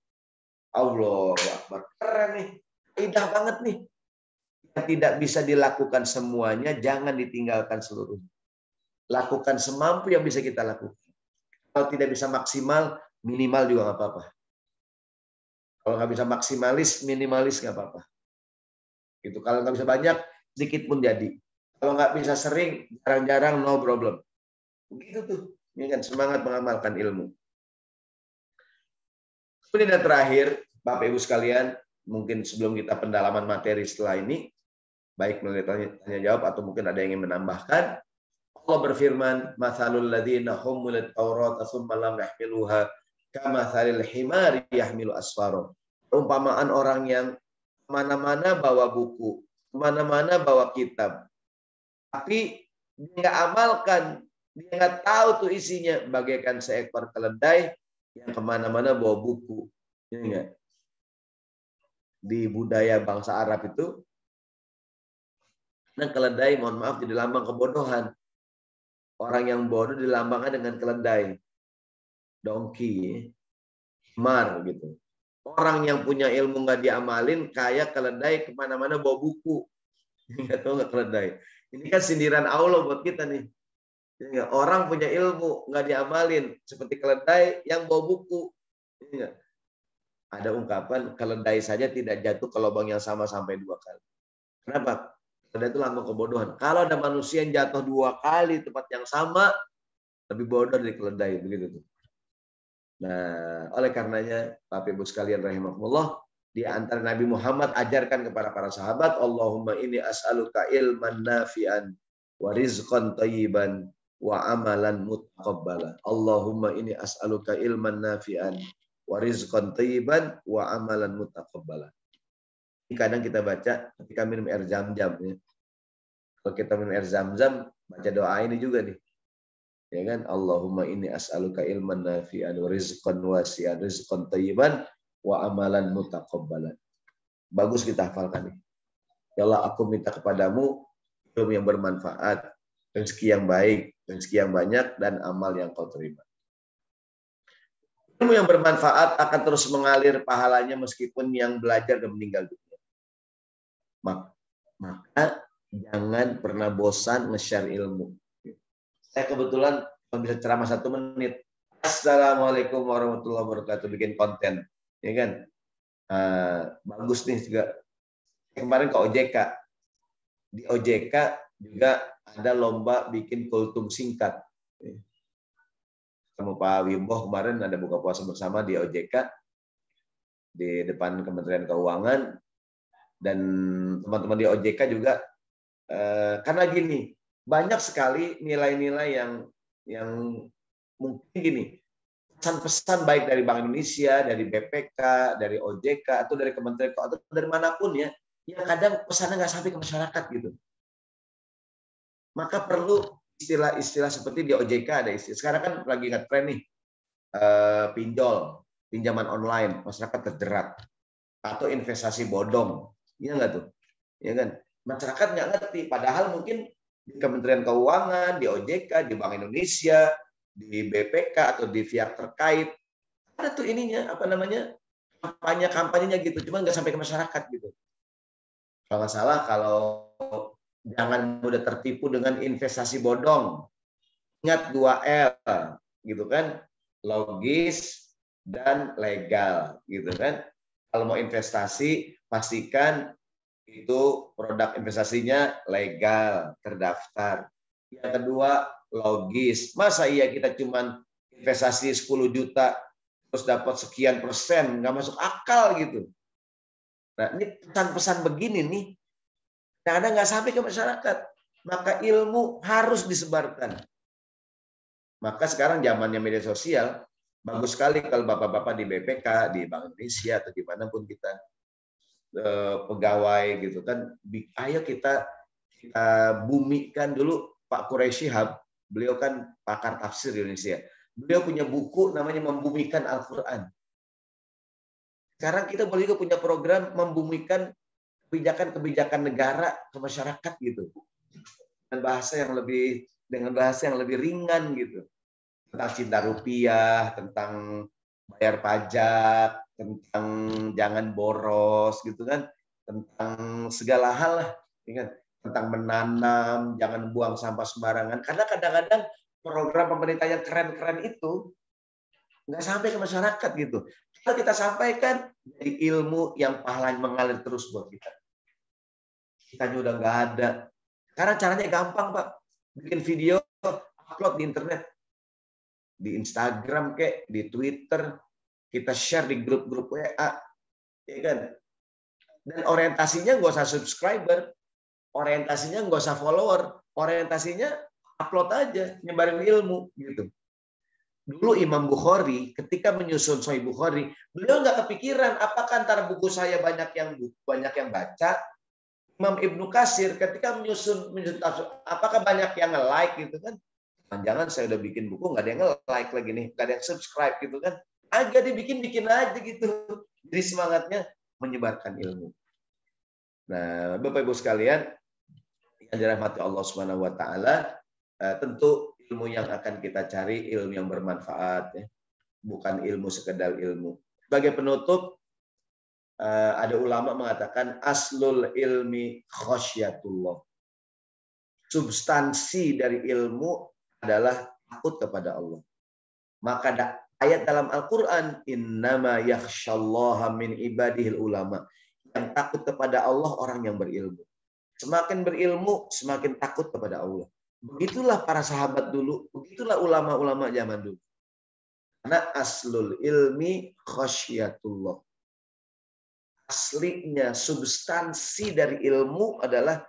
Allahu Akbar. Keren nih. Indah banget nih. Yang tidak bisa dilakukan semuanya, jangan ditinggalkan seluruhnya. Lakukan semampu yang bisa kita lakukan. Kalau tidak bisa maksimal, minimal juga nggak apa-apa. Kalau nggak bisa maksimalis, minimalis nggak apa-apa. Gitu. Kalau nggak bisa banyak, sedikit pun jadi. Kalau nggak bisa sering, jarang-jarang, no problem. Begitu tuh. Ini kan semangat mengamalkan ilmu. Kemudian yang terakhir, Bapak Ibu sekalian, mungkin sebelum kita pendalaman materi setelah ini, baik melalui tanya jawab atau mungkin ada yang ingin menambahkan, Allah berfirman, "Matsalul ladzina humulat Taurata tsumma lam yahmiluha kamatsalil himari yahmilu asfara." Perumpamaan orang yang kemana-mana bawa buku, kemana-mana bawa kitab, tapi dia nggak amalkan, dia nggak tahu tuh isinya, bagaikan seekor keledai yang kemana-mana bawa buku. Ini enggak? Di budaya bangsa Arab itu, nah keledai, mohon maaf, jadi lambang kebodohan. Orang yang bodoh dilambangkan dengan keledai, donkey, himar gitu. Orang yang punya ilmu nggak diamalin, kayak keledai kemana-mana bawa buku. Nggak tahu nggak keledai. Ini kan sindiran Allah buat kita nih. Orang punya ilmu nggak diamalin, seperti keledai yang bawa buku. Ada ungkapan keledai saja tidak jatuh ke lubang yang sama sampai 2 kali. Kenapa? Keledai itu lambang kebodohan. Kalau ada manusia yang jatuh 2 kali tempat yang sama, lebih bodoh dari keledai, begitu tuh. Nah, oleh karenanya, Bapak Ibu sekalian rahimakumullah, di antara Nabi Muhammad ajarkan kepada para sahabat, Allahumma inni as'aluka ilman nafi'an wa rizqan thayyiban wa amalan mutaqabbala. Allahumma inni as'aluka ilman nafi'an wa rizqan thayyiban wa amalan mutaqabbala. Kadang kita baca ketika minum air Zam-Zam ya. Kalau kita minum air Zam-Zam, baca doa ini juga nih. Ya kan? Allahumma inni as'aluka ilman nafi'an wa rizqan wasi'an, rizqan thayyiban wa amalan mutaqabbalan. Bagus kita hafalkan nih. Ya Allah, aku minta kepadamu ilmu yang bermanfaat, rezeki yang baik, rezeki yang banyak, dan amal yang kau terima. Ilmu yang bermanfaat akan terus mengalir pahalanya meskipun yang belajar dan meninggal dunia. Maka jangan pernah bosan nge-share ilmu. Saya kebetulan bisa ceramah 1 menit. Assalamualaikum warahmatullahi wabarakatuh. Bikin konten. Ya kan? Bagus nih juga. Kemarin ke OJK. Di OJK juga ada lomba bikin kultum singkat. Sama Pak Wimbo kemarin ada buka puasa bersama di OJK di depan Kementerian Keuangan, dan teman-teman di OJK juga karena gini, banyak sekali nilai-nilai yang mungkin gini, pesan-pesan baik dari Bank Indonesia, dari BPK, dari OJK, atau dari Kementerian Keuangan, atau dari manapun ya, yang kadang pesannya nggak sampai ke masyarakat gitu. Maka perlu istilah-istilah seperti di OJK ada istilah. Sekarang kan lagi ngetren nih, pinjol, pinjaman online, masyarakat terjerat. Atau investasi bodong. Iya nggak tuh? Ya kan? Masyarakat nggak ngerti. Padahal mungkin di Kementerian Keuangan, di OJK, di Bank Indonesia, di BPK atau di pihak terkait ada tuh ininya apa namanya kampanyenya gitu, cuma nggak sampai ke masyarakat gitu. Kalau nggak salah, kalau jangan mudah tertipu dengan investasi bodong. Ingat 2L gitu kan, logis dan legal gitu kan. Kalau mau investasi pastikan itu produk investasinya legal, terdaftar. Yang kedua, logis. Masa iya kita cuman investasi 10 juta terus dapat sekian persen, nggak masuk akal gitu. Nah, ini pesan-pesan begini nih, kadang nggak sampai ke masyarakat. Maka ilmu harus disebarkan. Maka sekarang zamannya media sosial, bagus sekali kalau bapak-bapak di BPK, di Bank Indonesia, atau dimanapun kita pegawai gitu kan, ayo kita bumikan dulu Pak Quraisy Shihab, beliau kan pakar tafsir di Indonesia. Beliau punya buku namanya Membumikan Al-Quran. Sekarang kita boleh juga punya program membumikan kebijakan-kebijakan negara ke masyarakat gitu. Dengan bahasa yang lebih ringan gitu. Tentang cinta rupiah, tentang bayar pajak, tentang jangan boros gitu kan, tentang segala hal lah, tentang menanam, jangan buang sampah sembarangan. Karena kadang-kadang program pemerintah yang keren-keren itu nggak sampai ke masyarakat gitu. Kalau kita sampaikan jadi ilmu yang pahalanya mengalir terus buat kita. Kita udah nggak ada. Karena caranya gampang, Pak. Bikin video, upload di internet, di Instagram kayak, di Twitter, kita share di grup-grup WA, ya kan? Dan orientasinya nggak usah subscriber, orientasinya nggak usah follower, orientasinya upload aja, nyebarin ilmu gitu. Dulu Imam Bukhari ketika menyusun Sahih Bukhari, beliau nggak kepikiran apakah antara buku saya banyak yang baca. Imam Ibnu Katsir ketika menyusun apakah banyak yang nge-like gitu kan? Jangan saya udah bikin buku nggak ada yang nge-like lagi nih, nggak ada yang subscribe gitu kan? Agak dibikin aja gitu. Jadi semangatnya menyebarkan ilmu. Nah, Bapak Ibu sekalian yang dirahmati Allah Subhanahu wa taala, tentu ilmu yang akan kita cari ilmu yang bermanfaat ya. Bukan ilmu sekedar ilmu. Sebagai penutup, ada ulama mengatakan aslul ilmi khasyatullah. Substansi dari ilmu adalah takut kepada Allah. Maka ada ayat dalam Al-Quran, innama yakhsyallaha min ibadihil ulama. Yang takut kepada Allah orang yang berilmu. Semakin berilmu, semakin takut kepada Allah. Begitulah para sahabat dulu, begitulah ulama-ulama zaman dulu. Karena aslul ilmi khasyatullah. Aslinya substansi dari ilmu adalah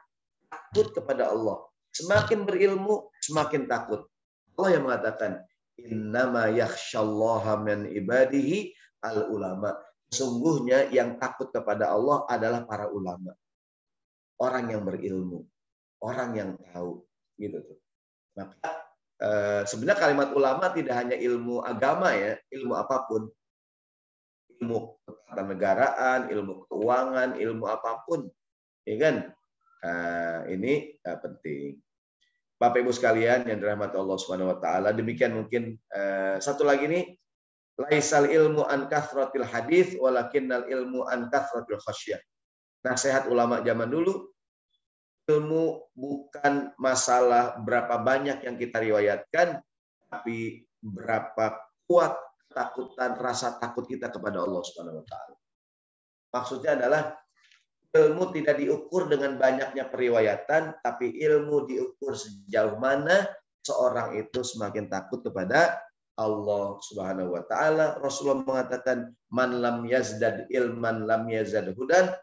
takut kepada Allah. Semakin berilmu, semakin takut. Allah yang mengatakan, innama yakhsyallaha min ibadihi al ulama. Sungguhnya yang takut kepada Allah adalah para ulama. Orang yang berilmu, orang yang tahu, gitu tuh. Maka sebenarnya kalimat ulama tidak hanya ilmu agama ya, ilmu apapun. Ilmu ketatanegaraan, ilmu keuangan, ilmu apapun, ya kan? Ini penting. Bapak Ibu sekalian yang dirahmati Allah Subhanahu wa taala, demikian mungkin satu lagi nih, laisal ilmu an kathratil hadis walakinnal ilmu an kathratil khasyah. Nasihat ulama zaman dulu, ilmu bukan masalah berapa banyak yang kita riwayatkan, tapi berapa kuat ketakutan, rasa takut kita kepada Allah Subhanahu wa taala. Maksudnya adalah ilmu tidak diukur dengan banyaknya periwayatan, tapi ilmu diukur sejauh mana seorang itu semakin takut kepada Allah Subhanahu wa taala. Rasulullah mengatakan, "Man lam yazdad ilman lam yazad hudan."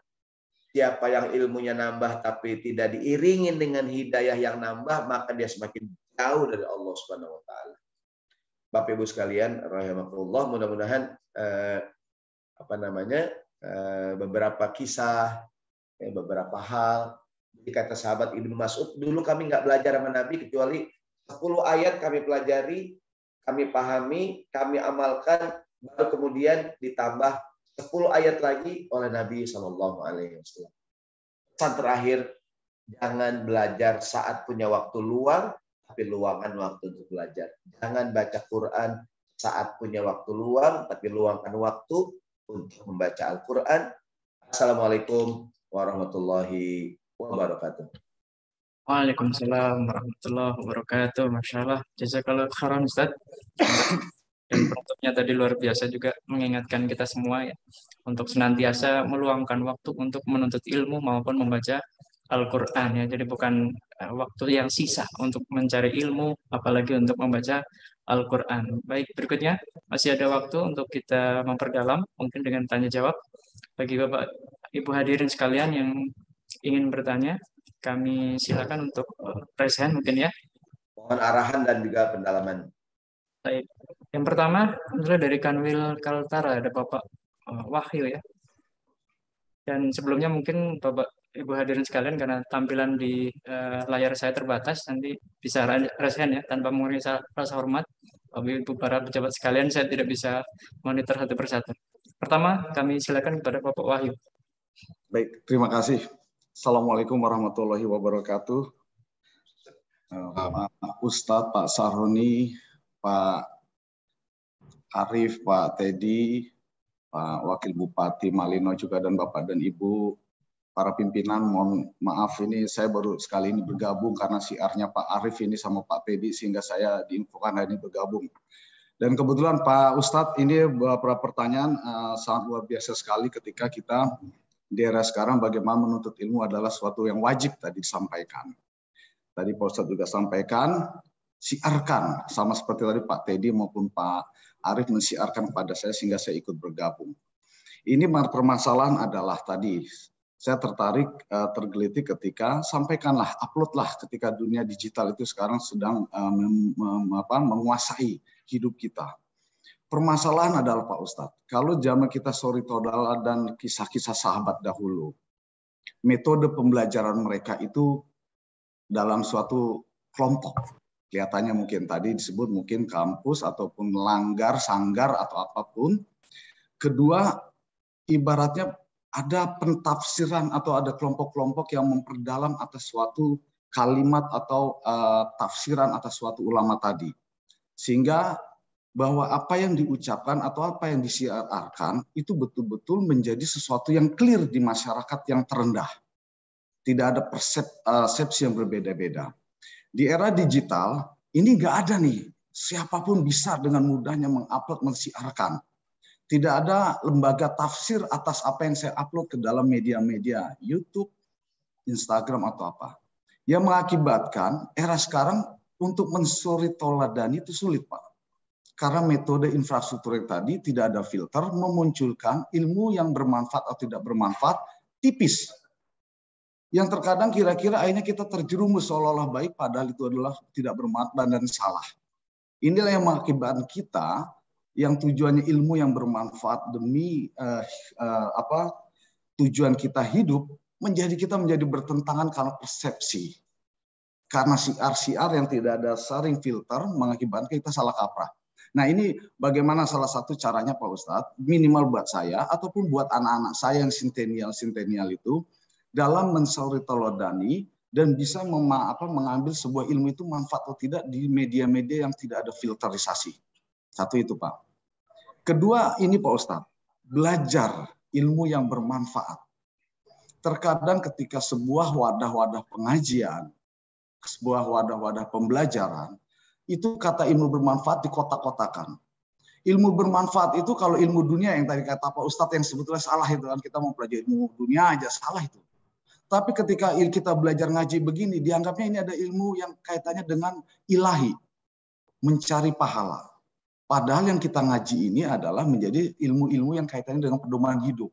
Siapa yang ilmunya nambah tapi tidak diiringin dengan hidayah yang nambah, maka dia semakin jauh dari Allah Subhanahu wa taala. Bapak Ibu sekalian, rahimakumullah, mudah-mudahan beberapa kisah, beberapa hal Jadi kata sahabat Ibnu Mas'ud, dulu kami nggak belajar sama Nabi kecuali 10 ayat kami pelajari, kami pahami, kami amalkan, baru kemudian ditambah 10 ayat lagi oleh Nabi Shallallahu Alaihi Wasallam. Pesan terakhir, jangan belajar saat punya waktu luang, tapi luangkan waktu untuk belajar. Jangan baca Quran saat punya waktu luang, tapi luangkan waktu untuk membaca Al-Quran. Assalamualaikum warahmatullahi wabarakatuh. Waalaikumsalam warahmatullahi wabarakatuh. Masya Allah. Jazakallah khairan Ustaz. Dan penutupnya tadi luar biasa juga mengingatkan kita semua ya untuk senantiasa meluangkan waktu untuk menuntut ilmu maupun membaca Al-Quran ya. Jadi bukan waktu yang sisa untuk mencari ilmu, apalagi untuk membaca Al-Quran. Baik, berikutnya masih ada waktu untuk kita memperdalam mungkin dengan tanya jawab. Bagi Bapak Ibu hadirin sekalian yang ingin bertanya, kami silakan untuk raise hand mungkin ya. Mohon arahan dan juga pendalaman. Baik. Yang pertama adalah dari Kanwil Kaltara, ada Bapak Wahyu ya. Dan sebelumnya mungkin Bapak Ibu hadirin sekalian karena tampilan di layar saya terbatas, nanti bisa raise hand ya tanpa mengurangi rasa hormat. Bapak Ibu para pejabat sekalian, saya tidak bisa monitor satu persatu. Pertama, kami silakan kepada Bapak Wahyu. Baik, terima kasih. Assalamualaikum warahmatullahi wabarakatuh. Pak Ustadz, Pak Saroni, Pak Arif, Pak Teddy, Pak Wakil Bupati Malino juga, dan Bapak dan Ibu, para pimpinan, mohon maaf ini saya baru sekali ini bergabung karena siarnya Pak Arif ini sama Pak Teddy sehingga saya diinfokan hari ini bergabung. Dan kebetulan Pak Ustadz ini beberapa pertanyaan sangat luar biasa sekali ketika kita di era sekarang bagaimana menuntut ilmu adalah suatu yang wajib tadi disampaikan. Tadi Pak Ustadz juga sampaikan, siarkan sama seperti tadi Pak Teddy maupun Pak Arif mensiarkan kepada saya sehingga saya ikut bergabung. Ini permasalahan adalah tadi saya tertarik tergelitik ketika sampaikanlah, uploadlah ketika dunia digital itu sekarang sedang menguasai hidup kita. Permasalahan adalah Pak Ustadz, kalau zaman kita storyteller dan kisah-kisah sahabat dahulu, metode pembelajaran mereka itu dalam suatu kelompok. Kelihatannya mungkin tadi disebut mungkin kampus ataupun langgar, sanggar atau apapun. Kedua, ibaratnya ada pentafsiran atau ada kelompok-kelompok yang memperdalam atas suatu kalimat atau tafsiran atas suatu ulama tadi. Sehingga bahwa apa yang diucapkan atau apa yang disiarkan itu betul-betul menjadi sesuatu yang clear di masyarakat yang terendah. Tidak ada persepsi yang berbeda-beda. Di era digital, ini nggak ada nih. Siapapun bisa dengan mudahnya mengupload, mensiarkan. Tidak ada lembaga tafsir atas apa yang saya upload ke dalam media-media YouTube, Instagram atau apa. Yang mengakibatkan era sekarang untuk menstorytelladani itu sulit, Pak. Karena metode infrastruktur yang tadi tidak ada filter, memunculkan ilmu yang bermanfaat atau tidak bermanfaat tipis. Yang terkadang kira-kira akhirnya kita terjerumus seolah-olah baik, padahal itu adalah tidak bermanfaat dan salah. Inilah yang mengakibatkan kita yang tujuannya ilmu yang bermanfaat demi tujuan kita hidup, kita menjadi bertentangan karena persepsi. Karena siar-siar yang tidak ada saring filter mengakibatkan kita salah kaprah. Nah ini bagaimana salah satu caranya Pak Ustadz, minimal buat saya ataupun buat anak-anak saya yang sintenial itu, dalam menstorytelladani dan bisa mengambil sebuah ilmu itu manfaat atau tidak di media-media yang tidak ada filterisasi. Satu itu Pak. Kedua ini Pak Ustadz, belajar ilmu yang bermanfaat. Terkadang ketika sebuah wadah-wadah pengajian, sebuah wadah-wadah pembelajaran, itu kata ilmu bermanfaat dikotak-kotakan. Ilmu bermanfaat itu kalau ilmu dunia yang tadi kata Pak Ustadz yang sebetulnya salah itu kan, kita mau pelajari ilmu dunia aja salah itu. Tapi ketika kita belajar ngaji begini, dianggapnya ini ada ilmu yang kaitannya dengan ilahi, mencari pahala. Padahal yang kita ngaji ini adalah menjadi ilmu-ilmu yang kaitannya dengan pedoman hidup.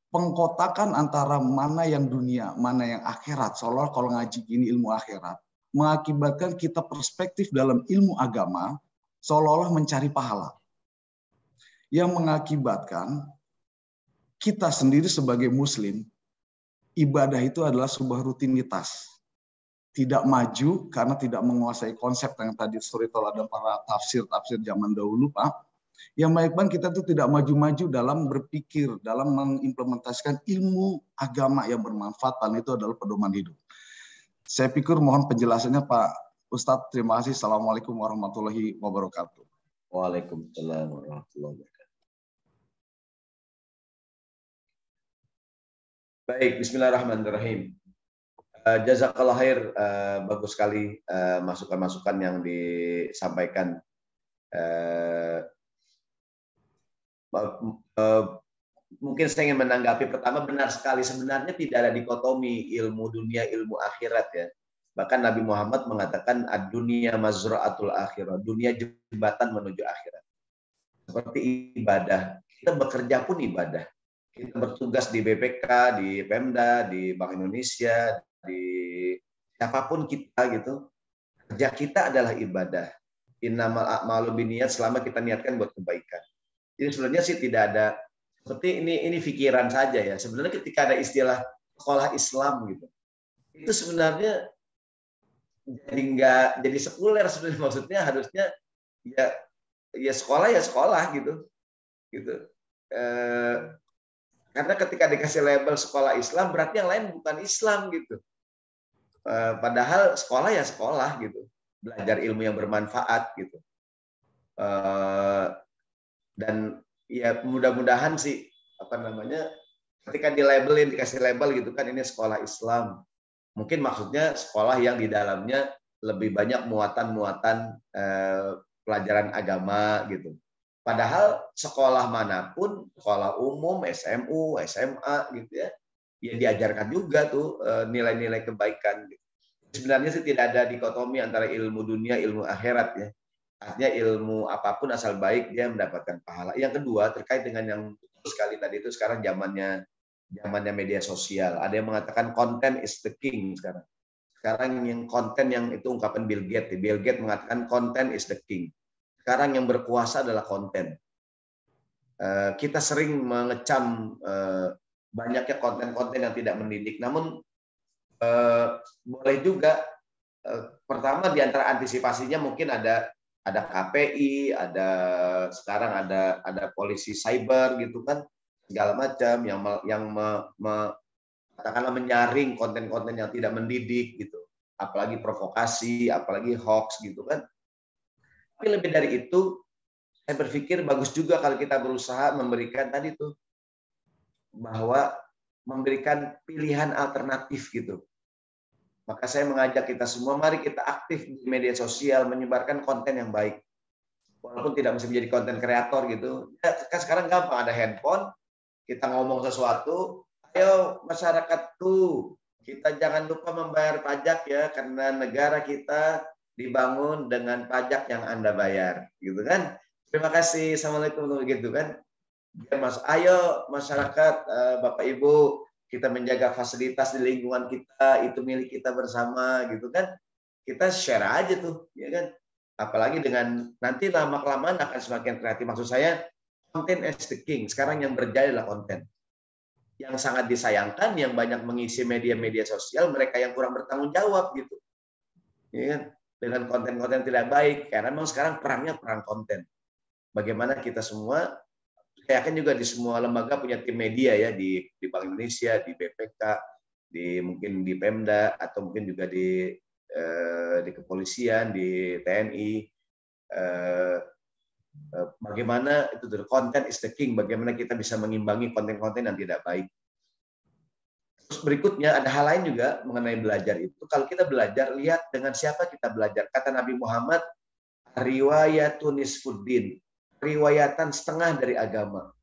Pengkotakan antara mana yang dunia, mana yang akhirat, seolah kalau ngaji ini ilmu akhirat, mengakibatkan kita perspektif dalam ilmu agama seolah-olah mencari pahala. Yang mengakibatkan kita sendiri sebagai muslim ibadah itu adalah sebuah rutinitas. Tidak maju karena tidak menguasai konsep yang tadi storyteller dan para tafsir-tafsir zaman dahulu, Pak. Yang baik-baik kita tuh tidak maju-maju dalam berpikir, dalam mengimplementasikan ilmu agama yang bermanfaat, dan itu adalah pedoman hidup. Saya pikir mohon penjelasannya Pak Ustadz. Terima kasih. Assalamualaikum warahmatullahi wabarakatuh. Waalaikumsalam warahmatullahi wabarakatuh. Baik, bismillahirrahmanirrahim. Jazakallah khair, bagus sekali masukan-masukan yang disampaikan. Mungkin saya ingin menanggapi pertama, benar sekali sebenarnya tidak ada dikotomi ilmu dunia, ilmu akhirat ya. Bahkan Nabi Muhammad mengatakan ad-dunya mazra'atul akhirah, dunia jembatan menuju akhirat. Seperti ibadah, kita bekerja pun ibadah. Kita bertugas di BPK, di Pemda, di Bank Indonesia, di siapapun kita gitu, kerja kita adalah ibadah. Innamal a'malu binniyat, selama kita niatkan buat kebaikan. Jadi sebenarnya sih tidak ada seperti ini pikiran saja ya. Sebenarnya ketika ada istilah sekolah Islam gitu, itu sebenarnya jadi sekuler sebenarnya, maksudnya harusnya ya sekolah gitu. Karena ketika dikasih label sekolah Islam berarti yang lain bukan Islam gitu. Padahal sekolah ya sekolah gitu, belajar ilmu yang bermanfaat gitu. Dan ya mudah-mudahan sih ketika dikasih label gitu kan, ini sekolah Islam, mungkin maksudnya sekolah yang di dalamnya lebih banyak muatan-muatan pelajaran agama gitu. Padahal sekolah manapun, sekolah umum, SMU, SMA gitu ya diajarkan juga tuh nilai-nilai kebaikan gitu. Sebenarnya sih tidak ada dikotomi antara ilmu dunia, ilmu akhirat ya. Artinya ilmu apapun asal baik dia mendapatkan pahala. Yang kedua terkait dengan yang betul sekali tadi itu, sekarang zamannya media sosial. Ada yang mengatakan content is the king sekarang. Sekarang yang konten yang itu ungkapan Bill Gates. Bill Gates mengatakan content is the king. Sekarang yang berkuasa adalah konten. Kita sering mengecam banyaknya konten-konten yang tidak mendidik. Namun boleh juga pertama di antara antisipasinya mungkin ada KPI, sekarang ada polisi cyber gitu kan, segala macam yang katakanlah menyaring konten-konten yang tidak mendidik gitu, apalagi provokasi, apalagi hoax gitu kan. Tapi lebih dari itu, saya berpikir bagus juga kalau kita berusaha memberikan tadi tuh, bahwa memberikan pilihan alternatif gitu. Maka saya mengajak kita semua, mari kita aktif di media sosial, menyebarkan konten yang baik. Walaupun tidak mesti menjadi konten kreator gitu. Ya, kan sekarang gampang, ada handphone, kita ngomong sesuatu, ayo masyarakat tuh, kita jangan lupa membayar pajak ya, karena negara kita dibangun dengan pajak yang Anda bayar, gitu kan? Terima kasih, assalamualaikum, gitu kan? Ayo masyarakat, Bapak Ibu, kita menjaga fasilitas di lingkungan kita, itu milik kita bersama, gitu kan? Kita share aja tuh, ya kan? Apalagi dengan nanti lama-kelamaan akan semakin kreatif. Maksud saya, content is the king. Sekarang yang berjaya adalah konten. Yang sangat disayangkan, yang banyak mengisi media-media sosial, mereka yang kurang bertanggung jawab, gitu. Ya kan? Dengan konten-konten tidak baik, karena memang sekarang perangnya perang konten. Bagaimana kita semua, saya yakin juga di semua lembaga punya tim media ya, di Bank Indonesia, di BPK, mungkin di Pemda, atau mungkin juga di kepolisian, di TNI. Bagaimana itu konten is the king, bagaimana kita bisa mengimbangi konten-konten yang tidak baik. Terus berikutnya ada hal lain juga mengenai belajar itu. Kalau kita belajar, lihat dengan siapa kita belajar. Kata Nabi Muhammad, riwayatun nisfuddin, riwayatan setengah dari agama.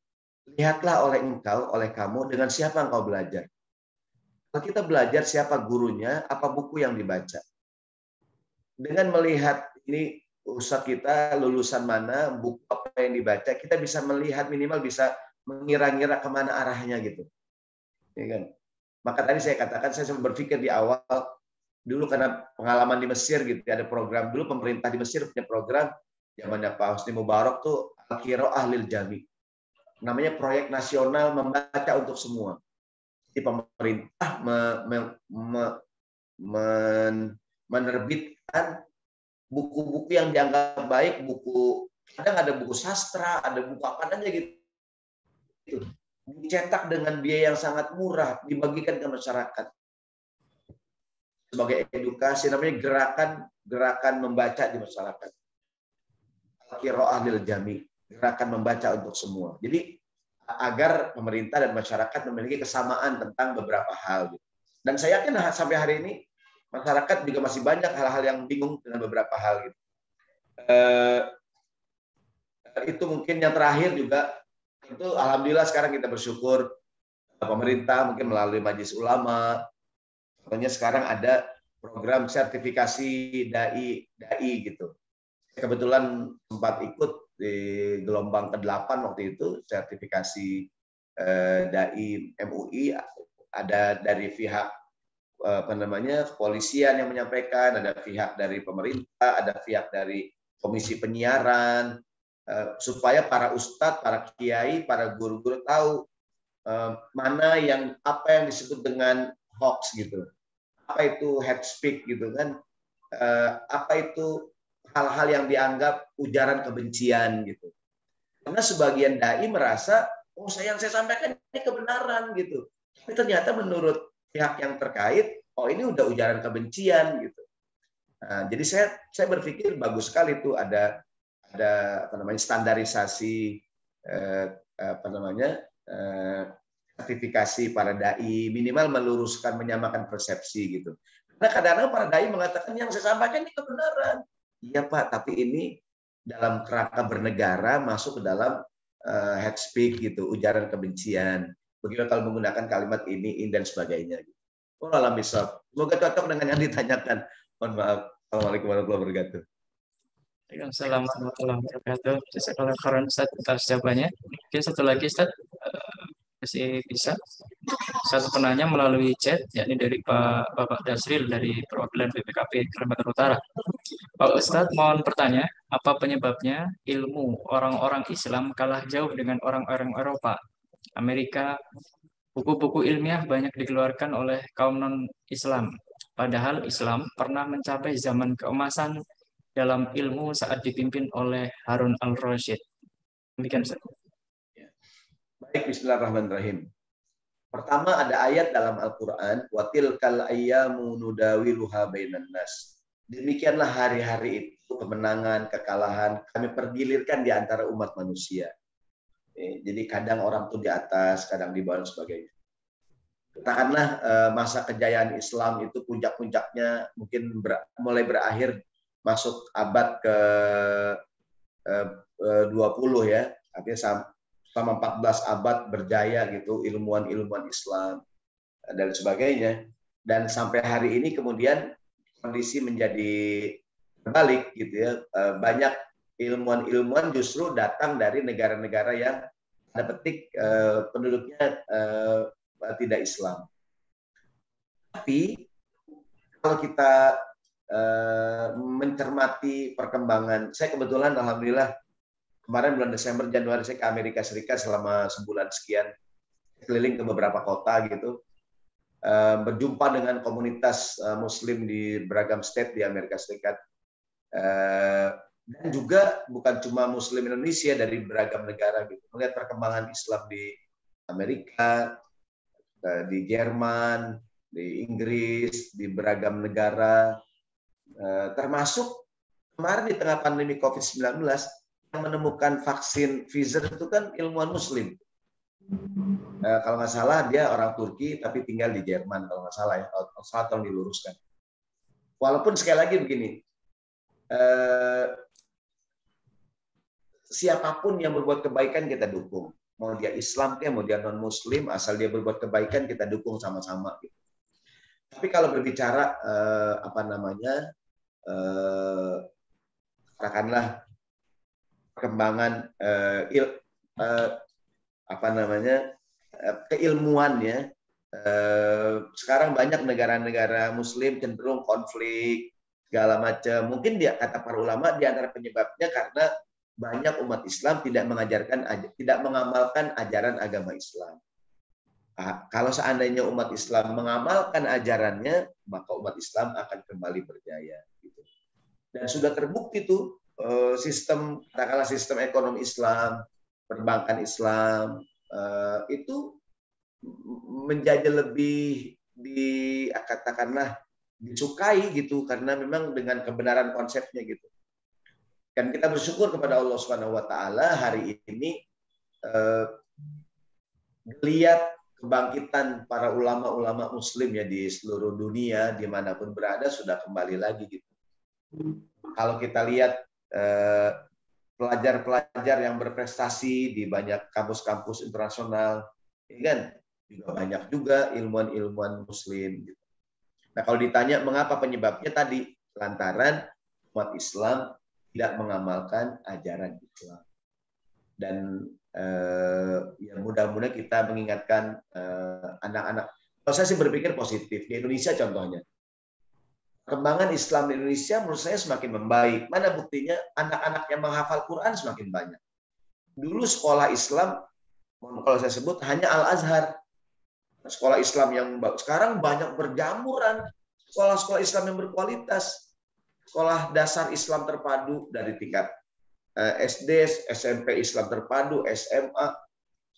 Lihatlah oleh kamu dengan siapa engkau belajar. Kalau kita belajar siapa gurunya, apa buku yang dibaca. Dengan melihat ini ustadz kita lulusan mana, buku apa yang dibaca, kita bisa melihat, minimal bisa mengira-ngira kemana arahnya gitu. Ya kan? Maka tadi saya katakan, saya sempat berpikir di awal, dulu karena pengalaman di Mesir gitu, ada program, dulu pemerintah di Mesir punya program, zamannya Pak Hosni Mubarak tuh, Al-Qiraah lil Jami. Namanya proyek nasional membaca untuk semua. Di pemerintah menerbitkan buku-buku yang dianggap baik, kadang ada buku sastra, ada buku apa aja gitu, dicetak dengan biaya yang sangat murah, dibagikan ke masyarakat sebagai edukasi, namanya gerakan membaca di masyarakat. Qiraah lil jami, gerakan membaca untuk semua. Jadi agar pemerintah dan masyarakat memiliki kesamaan tentang beberapa hal. Dan saya yakin sampai hari ini masyarakat juga masih banyak hal-hal yang bingung dengan beberapa hal. Gitu. Itu mungkin yang terakhir juga, itu alhamdulillah sekarang kita bersyukur pemerintah mungkin melalui Majelis Ulama, contohnya sekarang ada program sertifikasi dai gitu. Kebetulan sempat ikut di gelombang ke-8 waktu itu, sertifikasi dai MUI, ada dari pihak kepolisian yang menyampaikan, ada pihak dari pemerintah, ada pihak dari komisi penyiaran, supaya para ustadz, para kiai, para guru-guru tahu mana apa yang disebut dengan hoax gitu, apa itu hate speech gitu kan, apa itu hal-hal yang dianggap ujaran kebencian gitu. Karena sebagian dai merasa, oh yang saya sampaikan ini kebenaran gitu. Tapi ternyata menurut pihak yang terkait, oh ini udah ujaran kebencian gitu. Nah, jadi saya berpikir bagus sekali tuh ada standarisasi sertifikasi para dai, minimal meluruskan, menyamakan persepsi gitu. Karena kadang-kadang para dai mengatakan yang saya sampaikan ini kebenaran. Iya Pak, tapi ini dalam kerangka bernegara masuk ke dalam hate speech gitu, ujaran kebencian. Begitu kalau menggunakan kalimat ini dan sebagainya. Oh alam bisawab. Semoga cocok dengan yang ditanyakan. Mohon maaf. Assalamualaikum warahmatullahi wabarakatuh. Assalamualaikum warahmatullahi wabarakatuh. Jazakallahu khairan Ustaz atas jawabannya. Mungkin satu lagi Ustaz, masih bisa. Satu penanya melalui chat, yakni dari Bapak Dasril dari perwakilan BPKP Kalimantan Utara. Pak Ustadz, mohon bertanya, apa penyebabnya ilmu orang-orang Islam kalah jauh dengan orang-orang Eropa, Amerika? Buku-buku ilmiah banyak dikeluarkan oleh kaum non-Islam. Padahal Islam pernah mencapai zaman keemasan dalam ilmu saat dipimpin oleh Harun al-Rasyid. Demikian Ustaz. Baik, bismillahirrahmanirrahim. Pertama ada ayat dalam Al-Quran, watil kal ayyamu nudawiluha bainan nas. Demikianlah hari-hari itu, kemenangan, kekalahan, kami pergilirkan di antara umat manusia. Jadi kadang orang tuh di atas, kadang di bawah dan sebagainya. Katakanlah masa kejayaan Islam itu puncak-puncaknya mungkin mulai berakhir masuk abad ke 20 ya, artinya selama 14 abad berjaya gitu ilmuwan-ilmuwan Islam dan sebagainya, dan sampai hari ini kemudian kondisi menjadi terbalik gitu ya, banyak ilmuwan-ilmuwan justru datang dari negara-negara yang tanda petik penduduknya tidak Islam. Tapi kalau kita mencermati perkembangan, saya kebetulan alhamdulillah kemarin bulan Desember, Januari saya ke Amerika Serikat selama sebulan sekian, keliling ke beberapa kota gitu, berjumpa dengan komunitas Muslim di beragam state di Amerika Serikat, dan juga bukan cuma Muslim Indonesia, dari beragam negara gitu, melihat perkembangan Islam di Amerika, di Jerman, di Inggris, di beragam negara, termasuk kemarin di tengah pandemi COVID-19 yang menemukan vaksin Pfizer itu kan ilmuwan Muslim. Kalau nggak salah dia orang Turki tapi tinggal di Jerman kalau nggak salah ya. Kalau salah tolong diluruskan. Walaupun sekali lagi begini, siapapun yang berbuat kebaikan kita dukung. Mau dia Islam mau dia non Muslim, asal dia berbuat kebaikan kita dukung sama-sama. Tapi kalau berbicara katakanlah perkembangan keilmuan ya, sekarang banyak negara-negara Muslim cenderung konflik segala macam. Mungkin dia kata para ulama di antara penyebabnya karena banyak umat Islam tidak mengamalkan ajaran agama Islam. Kalau seandainya umat Islam mengamalkan ajarannya, maka umat Islam akan kembali berjaya. Gitu. Dan sudah terbukti tuh sistem, katakanlah sistem ekonomi Islam, perbankan Islam itu menjadi lebih katakanlah disukai gitu, karena memang dengan kebenaran konsepnya gitu. Dan kita bersyukur kepada Allah Subhanahu Wa Taala hari ini lihat kebangkitan para ulama-ulama Muslim ya di seluruh dunia dimanapun berada sudah kembali lagi gitu. Kalau kita lihat pelajar-pelajar yang berprestasi di banyak kampus-kampus internasional, ini kan juga banyak juga ilmuwan-ilmuwan Muslim. Gitu. Nah kalau ditanya mengapa penyebabnya tadi, lantaran umat Islam tidak mengamalkan ajaran Islam. Dan ya mudah-mudahan kita mengingatkan anak-anak. Kalau saya sih berpikir positif di Indonesia contohnya. Perkembangan Islam di Indonesia menurut saya semakin membaik. Mana buktinya anak-anak yang menghafal Quran semakin banyak. Dulu sekolah Islam, kalau saya sebut hanya Al-Azhar. Sekolah Islam yang sekarang banyak berjamuran. Sekolah-sekolah Islam yang berkualitas. Sekolah dasar Islam terpadu dari tingkat SD, SMP Islam terpadu, SMA.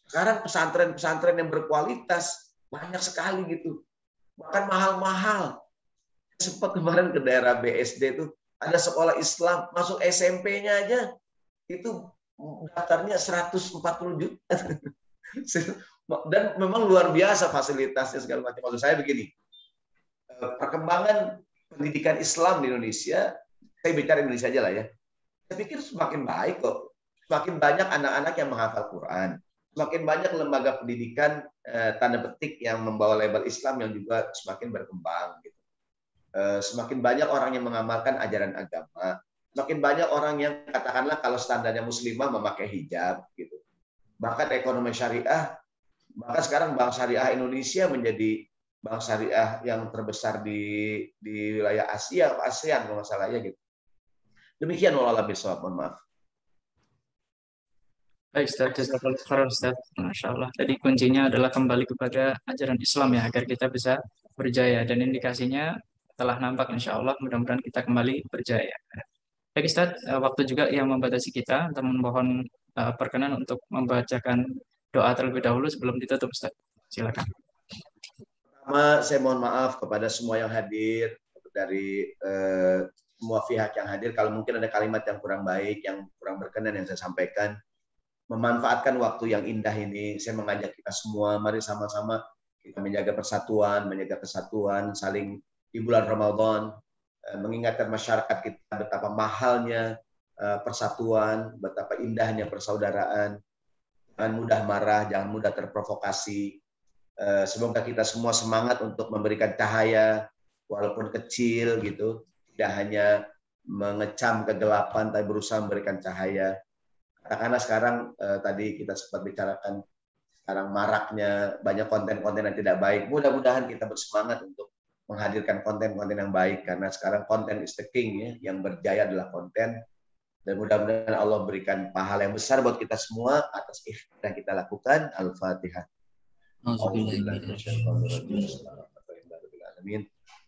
Sekarang pesantren-pesantren yang berkualitas banyak sekali gitu. Bahkan mahal-mahal. Sempat kemarin ke daerah BSD itu ada sekolah Islam, masuk SMP-nya aja itu daftarnya 140 juta. Dan memang luar biasa fasilitasnya segala macam. Maksud saya begini, perkembangan pendidikan Islam di Indonesia, saya bicara Indonesia aja lah ya, saya pikir semakin baik kok. Semakin banyak anak-anak yang menghafal Quran. Semakin banyak lembaga pendidikan tanda petik yang membawa label Islam yang juga semakin berkembang. Gitu. Semakin banyak orang yang mengamalkan ajaran agama. Semakin banyak orang yang katakanlah kalau standarnya muslimah memakai hijab. Gitu. Bahkan ekonomi syariah, bahkan sekarang bank syariah Indonesia menjadi bank syariah yang terbesar di wilayah Asia, ASEAN kalau nggak salah ya gitu. Demikian wallahualam bishawab, mohon maaf. Baik Ustaz, jazakallahu khairan Ustaz. Masya Allah. Jadi kuncinya adalah kembali kepada ajaran Islam ya, agar kita bisa berjaya. Dan indikasinya telah nampak insya Allah, mudah-mudahan kita kembali berjaya. Baik Ustaz, waktu juga yang membatasi kita, untuk memohon perkenan untuk membacakan doa terlebih dahulu sebelum ditutup Ustaz. Silakan. Pertama, saya mohon maaf kepada semua yang hadir, dari semua pihak yang hadir. Kalau mungkin ada kalimat yang kurang baik, yang kurang berkenan yang saya sampaikan, memanfaatkan waktu yang indah ini, saya mengajak kita semua, mari sama-sama kita menjaga persatuan, saling di bulan Ramadan, mengingatkan masyarakat kita betapa mahalnya persatuan, betapa indahnya persaudaraan, jangan mudah marah, jangan mudah terprovokasi. Semoga kita semua semangat untuk memberikan cahaya, walaupun kecil gitu, tidak hanya mengecam kegelapan, tapi berusaha memberikan cahaya. Karena sekarang tadi kita sempat bicarakan sekarang maraknya banyak konten-konten yang tidak baik. Mudah-mudahan kita bersemangat untuk menghadirkan konten-konten yang baik karena sekarang konten is the king ya, yang berjaya adalah konten. Dan mudah-mudahan Allah berikan pahala yang besar buat kita semua atas ikhtiar yang kita lakukan. Al-Fatihah.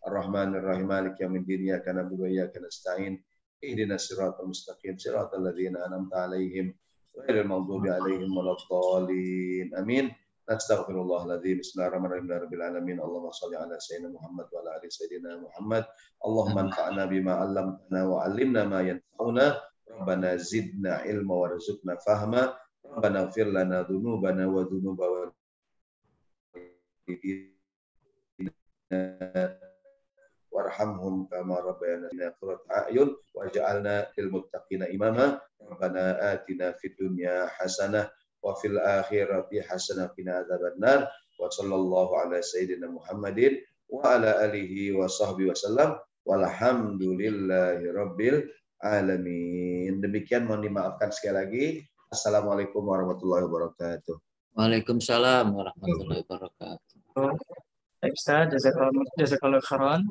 Ar-Rahmanir-Rahim Maliki yaumiddin iyyaka na'budu wa iyyaka nasta'in. Ihdinas siratal mustaqim siratal ladzina an'amta 'alaihim ghairil maghdubi 'alaihim waladdallin. Amin. Astaghfirullahaladzim. Bismillahirrahmanirrahim. Rabbil alamin. Allahumma shalli ala sayyidina Muhammad wa ala ali sayyidina Muhammad. Allahumma anfa'na bima 'allamtana wa 'allimna ma yanfa'una. Rabbana zidna ilma warzuqna fahma. Rabbana ighfir lana dzunubana wa dzunuba warhamhum kama rabbayana qurrata a'yun waj'alna lil muttaqina imama. Rabbana atina fid dunya hasanah wa fil akhirati hasanah qina adzabannar. Wa sallallahu ala sayyidina Muhammadin wa ala alihi wa sahbihi wasallam walhamdulillahi rabbil alamin. Demikian, mohon dimaafkan sekali lagi. Assalamualaikum warahmatullahi wabarakatuh. Waalaikumsalam warahmatullahi wabarakatuh. Baik Ustaz, jazakallahu khairan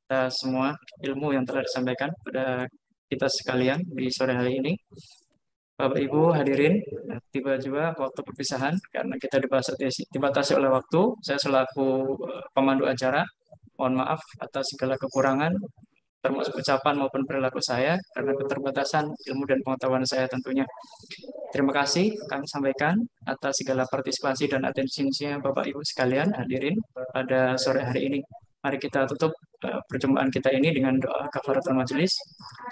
atas semua ilmu yang telah disampaikan kepada kita sekalian di sore hari ini. Bapak Ibu hadirin, tiba-tiba waktu perpisahan karena kita dibatasi oleh waktu. Saya selaku pemandu acara, mohon maaf atas segala kekurangan, termasuk ucapan maupun perilaku saya karena keterbatasan ilmu dan pengetahuan saya tentunya. Terima kasih kami sampaikan atas segala partisipasi dan atensinya Bapak Ibu sekalian hadirin pada sore hari ini. Mari kita tutup perjumpaan kita ini dengan doa kafaratul majelis.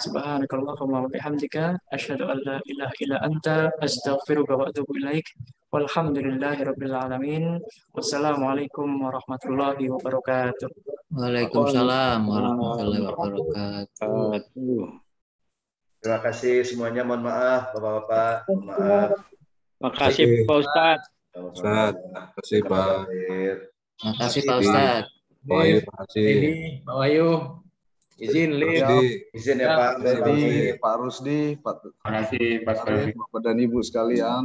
Subhanakallahumma wa bihamdika asyhadu an la ilaha illa anta astaghfiruka wa atubu ilaik. Walhamdulillahirabbil alamin. Wassalamualaikum warahmatullahi wabarakatuh. Waalaikumsalam warahmatullahi wabarakatuh. Terima kasih semuanya. Mohon maaf, Bapak-bapak. Mohon maaf. Makasih Pak Ustadz. Ustaz, makasih Pak. Makasih Pak Ustadz. Pak Wahyu, makasih. Pak Wahyu, izin live. Makasih. Izin ya Pak. Pak Rusdi, Pak Terima kasih Pak Sekali. Bapak dan Ibu sekalian.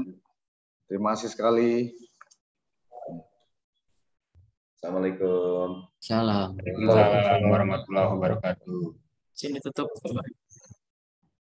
Terima kasih sekali. Assalamualaikum. Salam. Waalaikumsalam warahmatullahi wabarakatuh. Sini tutup.